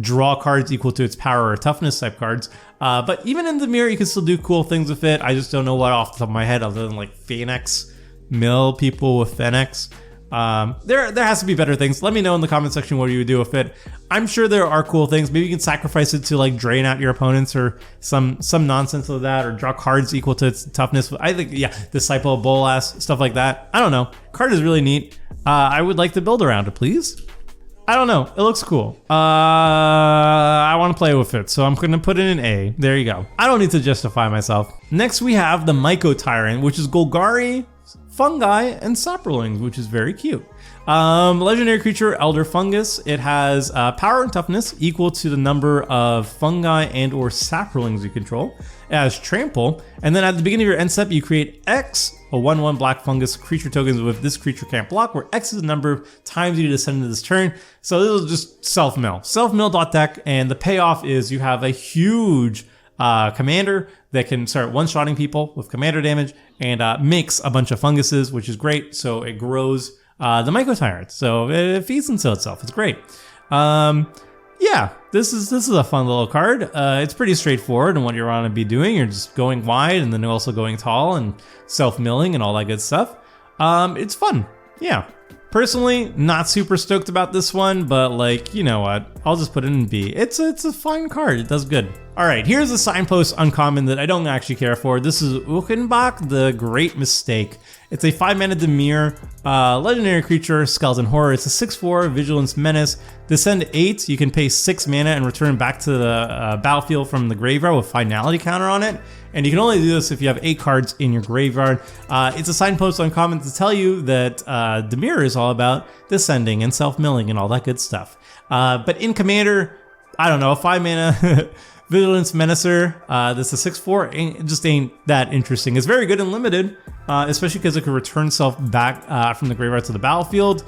draw cards equal to its power or toughness type cards. But even in the mirror, you can still do cool things with it. I just don't know what off the top of my head other than like Phoenix, mill people with Phoenix. There has to be better things. Let me know in the comment section what you would do with it. I'm sure there are cool things. Maybe you can sacrifice it to like drain out your opponents or some nonsense of that, or draw cards equal to its toughness. I think, yeah, Disciple of Bolas, stuff like that. I don't know. Card is really neat. I would like to build around it, please. I don't know. It looks cool. I want to play with it, so I'm going to put it in A. There you go. I don't need to justify myself. Next, we have the Myco Tyrant, which is Golgari, fungi, and saprolings, which is very cute. Legendary creature, Elder Fungus. It has power and toughness equal to the number of fungi and or saprolings you control. It has trample, and then at the beginning of your end step, you create X, a 1/1 black fungus creature tokens with this creature can't block, where X is the number of times you descend into this turn. So this is just self-mill. Self-mill.deck, and the payoff is you have a huge commander that can start one-shotting people with commander damage and makes a bunch of funguses, which is great. So it grows the Myco Tyrant. So it feeds into itself. It's great. Yeah, this is a fun little card. It's pretty straightforward in what you're going to be doing. You're just going wide and then also going tall and self-milling and all that good stuff. It's fun. Yeah. Personally, not super stoked about this one, but like, you know what? I'll just put it in B. It's a fine card. It does good. Alright, here's a signpost uncommon that I don't actually care for. This is Uchenbach, the Great Mistake. It's a 5-mana Dimir, legendary creature, Skeleton Horror. It's a 6/4 Vigilance Menace. Descend 8, you can pay 6 mana and return back to the battlefield from the graveyard with Finality counter on it. And you can only do this if you have 8 cards in your graveyard. It's a signpost uncommon to tell you that Dimir is all about descending and self-milling and all that good stuff. But in Commander, I don't know, a 5-mana Vigilance Menacer, this is 6/4, just ain't that interesting. It's very good in limited, especially because it can return itself back from the graveyard to the battlefield.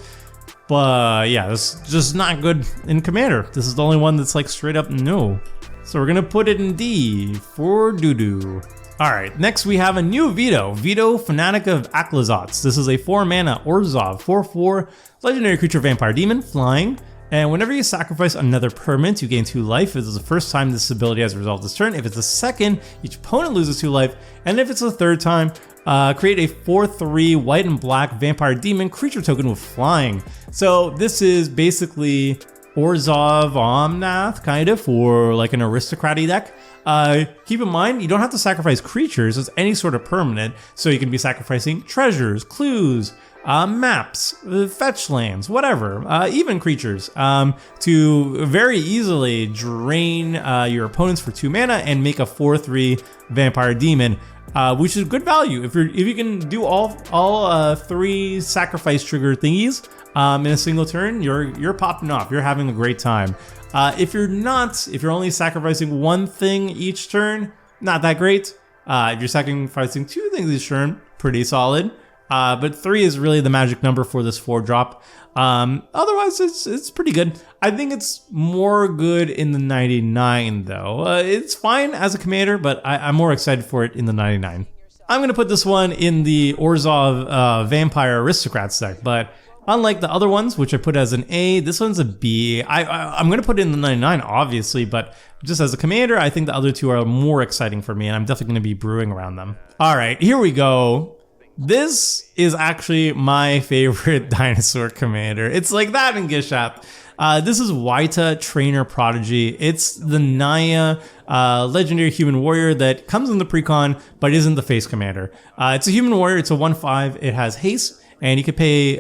But yeah, this is just not good in Commander. This is the only one that's like straight up no. So we're gonna put it in D for doo-doo. Alright, next we have a new Vito, Fanatic of Aklazotz. This is a 4-mana Orzhov, 4/4 legendary creature vampire demon, flying. And whenever you sacrifice another permanent, you gain 2 life. If it's the first time this ability has resolved this turn, if it's the second, each opponent loses 2 life. And if it's the third time, create a 4/3 white and black vampire demon creature token with flying. So this is basically Orzhov Omnath, kind of, for like an aristocratic deck. Keep in mind, you don't have to sacrifice creatures, it's any sort of permanent. So you can be sacrificing treasures, clues, maps, fetch lands, whatever, even creatures, to very easily drain your opponents for 2 mana and make a 4/3 vampire demon, which is good value. If you can do all 3 sacrifice trigger thingies in a single turn, you're popping off. You're having a great time. If you're only sacrificing 1 thing each turn, not that great. If you're sacrificing 2 things each turn, pretty solid. But 3 is really the magic number for this 4-drop. Otherwise, it's pretty good. I think it's more good in the 99 though. It's fine as a commander, but I'm more excited for it in the 99. I'm gonna put this one in the Orzhov Vampire Aristocrats deck, but unlike the other ones, which I put as an A, this one's a B. I'm gonna put it in the 99, obviously, but just as a commander, I think the other 2 are more exciting for me, and I'm definitely gonna be brewing around them. All right, here we go. This is actually my favorite dinosaur commander. It's like that in Gishap. This is Waita Trainer Prodigy. It's the Naya legendary human warrior that comes in the precon, but isn't the face commander. It's a human warrior. It's a 1/5. It has haste, and you can pay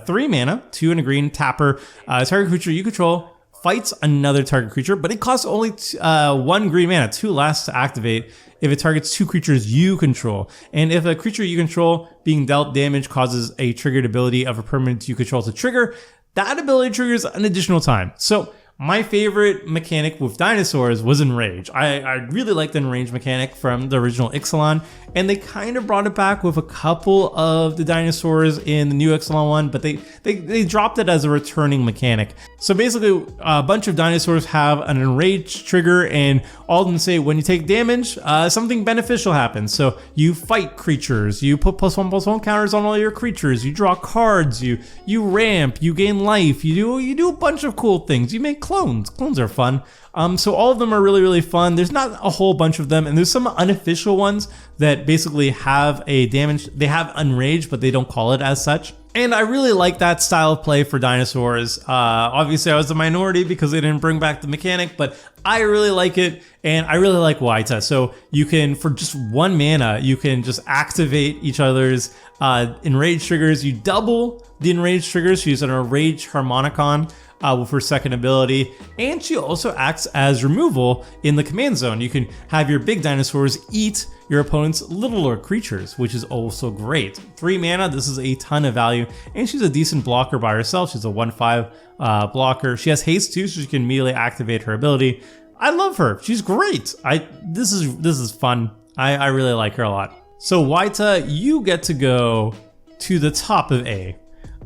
3 mana, 2 and a green, tapper. Target creature you control fights another target creature, but it costs only 1 green mana, 2 less to activate if it targets 2 creatures you control. And if a creature you control being dealt damage causes a triggered ability of a permanent you control to trigger, that ability triggers an additional time. So my favorite mechanic with dinosaurs was Enrage. I really liked the Enrage mechanic from the original Ixalan, and they kind of brought it back with a couple of the dinosaurs in the new Ixalan one, but they dropped it as a returning mechanic. So basically, a bunch of dinosaurs have an Enrage trigger, and all of them say when you take damage, something beneficial happens. So you fight creatures, you put +1/+1 counters on all your creatures, you draw cards, you ramp, you gain life, you do a bunch of cool things. You make clones. Clones are fun. So all of them are really, really fun. There's not a whole bunch of them, and there's some unofficial ones that basically have a damage. They have Enrage, but they don't call it as such. And I really like that style of play for dinosaurs. Obviously, I was the minority because they didn't bring back the mechanic, but I really like it, and I really like Waita. So you can, for just 1 mana, you can just activate each other's Enrage triggers. You double the Enrage triggers. You use an Enrage Harmonicon with her second ability, and she also acts as removal in the command zone. You can have your big dinosaurs eat your opponent's littler creatures, which is also great. 3 mana, this is a ton of value, and she's a decent blocker by herself. She's a 1/5 blocker. She has haste too, so she can immediately activate her ability. I love her. She's great. This is fun. I really like her a lot. So Waita, you get to go to the top of A.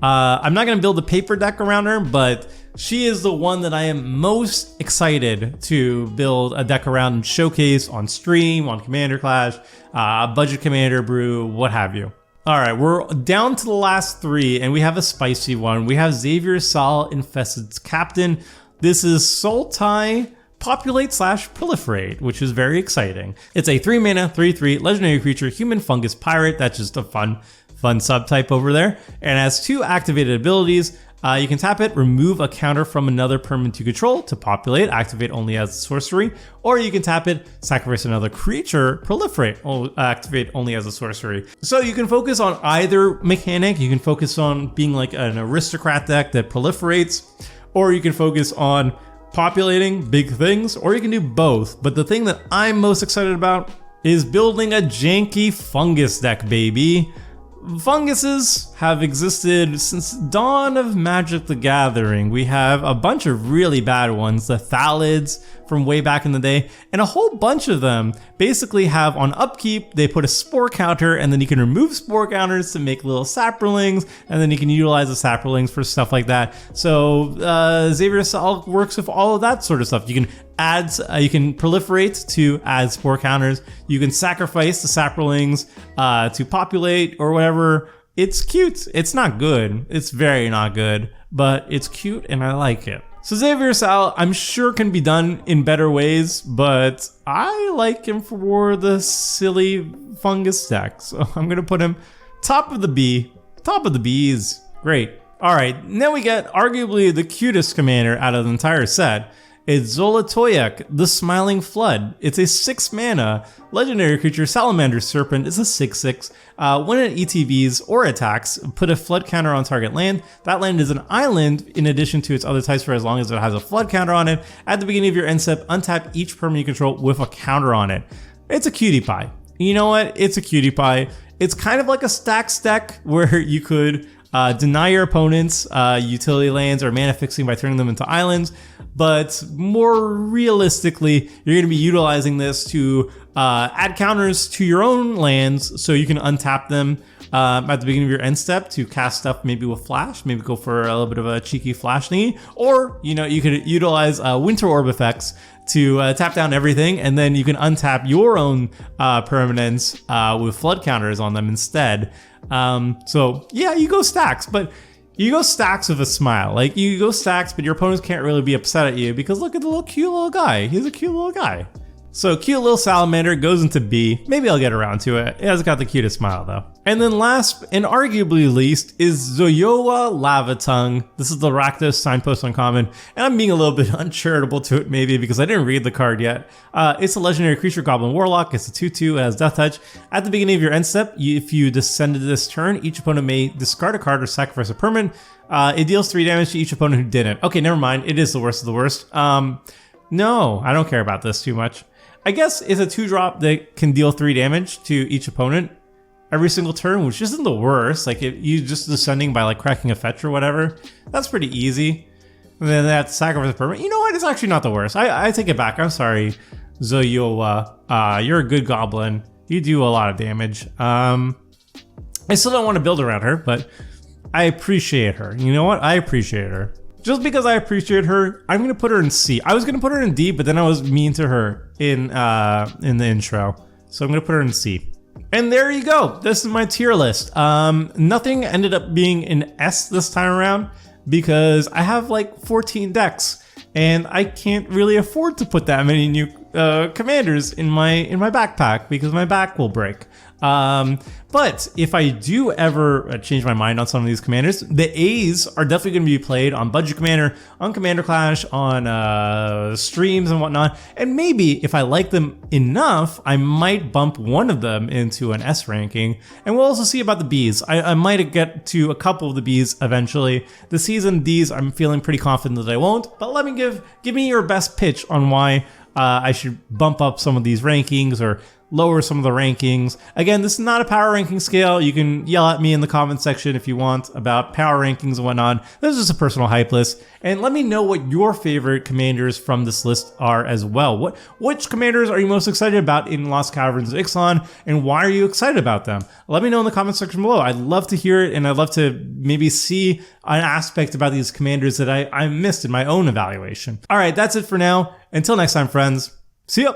I'm not gonna build a paper deck around her, but she is the one that I am most excited to build a deck around and showcase on stream, on Commander Clash, Budget Commander Brew, what have you. All right, we're down to the last 3, and we have a spicy one. We have Xavier Sal Infested's Captain. This is Sultai Populate/Proliferate, which is very exciting. It's a 3 mana, 3/3 legendary creature, human fungus pirate. That's just a fun subtype over there, and has 2 activated abilities. You can tap it, remove a counter from another permanent you control to populate, activate only as a sorcery, or you can tap it, sacrifice another creature, proliferate, activate only as a sorcery. So you can focus on either mechanic. You can focus on being like an aristocrat deck that proliferates, or you can focus on populating big things, or you can do both. But the thing that I'm most excited about is building a janky fungus deck, baby. Funguses have existed since dawn of Magic the Gathering. We have a bunch of really bad ones, the Thalids from way back in the day, and a whole bunch of them basically have on upkeep, they put a spore counter, and then you can remove spore counters to make little saprolings, and then you can utilize the saprolings for stuff like that. So Xavier Sal works with all of that sort of stuff. You can add, you can proliferate to add spore counters. You can sacrifice the saprolings to populate or whatever. It's cute. It's not good. It's very not good, but it's cute and I like it. So Xavier Sal, I'm sure can be done in better ways, but I like him for the silly fungus deck. So I'm gonna put him top of the B. Top of the B's. Great. All right, now we get arguably the cutest commander out of the entire set. It's Zolotoyak, the Smiling Flood. It's a 6 mana legendary creature, Salamander Serpent. It's a 6/6. When it ETBs or attacks, put a flood counter on target land. That land is an island in addition to its other types for as long as it has a flood counter on it. At the beginning of your end step, untap each permanent you control with a counter on it. It's a cutie pie. You know what? It's a cutie pie. It's kind of like a stacks deck where you could deny your opponents utility lands or mana fixing by turning them into islands, but more realistically, you're going to be utilizing this to add counters to your own lands so you can untap them at the beginning of your end step to cast stuff maybe with flash, maybe go for a little bit of a cheeky flash thingy, or you could utilize Winter Orb effects to tap down everything, and then you can untap your own permanents with flood counters on them instead. So yeah, you go stacks, but you go stacks with a smile. Like, you go stacks, but your opponents can't really be upset at you because look at the little cute little guy. He's a cute little guy. So cute little salamander goes into B. Maybe I'll get around to it. It hasn't got the cutest smile though. And then last and arguably least is Zoyowa Lavatongue. This is the Rakdos Signpost Uncommon, and I'm being a little bit uncharitable to it maybe because I didn't read the card yet. It's a legendary creature, Goblin Warlock. It's a 2/2, it has Death Touch. At the beginning of your end step, if you descended this turn, each opponent may discard a card or sacrifice a permanent. It deals 3 damage to each opponent who didn't. Okay, never mind. It is the worst of the worst. No, I don't care about this too much. I guess it's a 2-drop that can deal 3 damage to each opponent every single turn, which isn't the worst. Like, if you just descending by like cracking a fetch or whatever, that's pretty easy. And then that sacrifice a permanent. You know what? It's actually not the worst. I take it back. I'm sorry, Zoyowa. You're a good goblin. You do a lot of damage. I still don't want to build around her, but I appreciate her. You know what? I appreciate her. Just because I appreciate her, I'm gonna put her in C. I was gonna put her in D, but then I was mean to her in the intro, so I'm gonna put her in C. And there you go. This is my tier list. Nothing ended up being in S this time around because I have like 14 decks, and I can't really afford to put that many new commanders in my backpack because my back will break. But if I do ever change my mind on some of these commanders, the A's are definitely going to be played on Budget Commander, on Commander Clash, on streams and whatnot. And maybe if I like them enough, I might bump one of them into an S ranking. And we'll also see about the B's. I might get to a couple of the B's eventually. The C's and D's, I'm feeling pretty confident that I won't. But let me give me your best pitch on why I should bump up some of these rankings or lower some of the rankings. Again, this is not a power ranking scale. You can yell at me in the comment section if you want about power rankings and whatnot. This is just a personal hype list. And let me know what your favorite commanders from this list are as well. Which commanders are you most excited about in Lost Caverns of Ixalan, and why are you excited about them? Let me know in the comment section below. I'd love to hear it, and I'd love to maybe see an aspect about these commanders that I missed in my own evaluation. All right, that's it for now. Until next time, friends. See ya!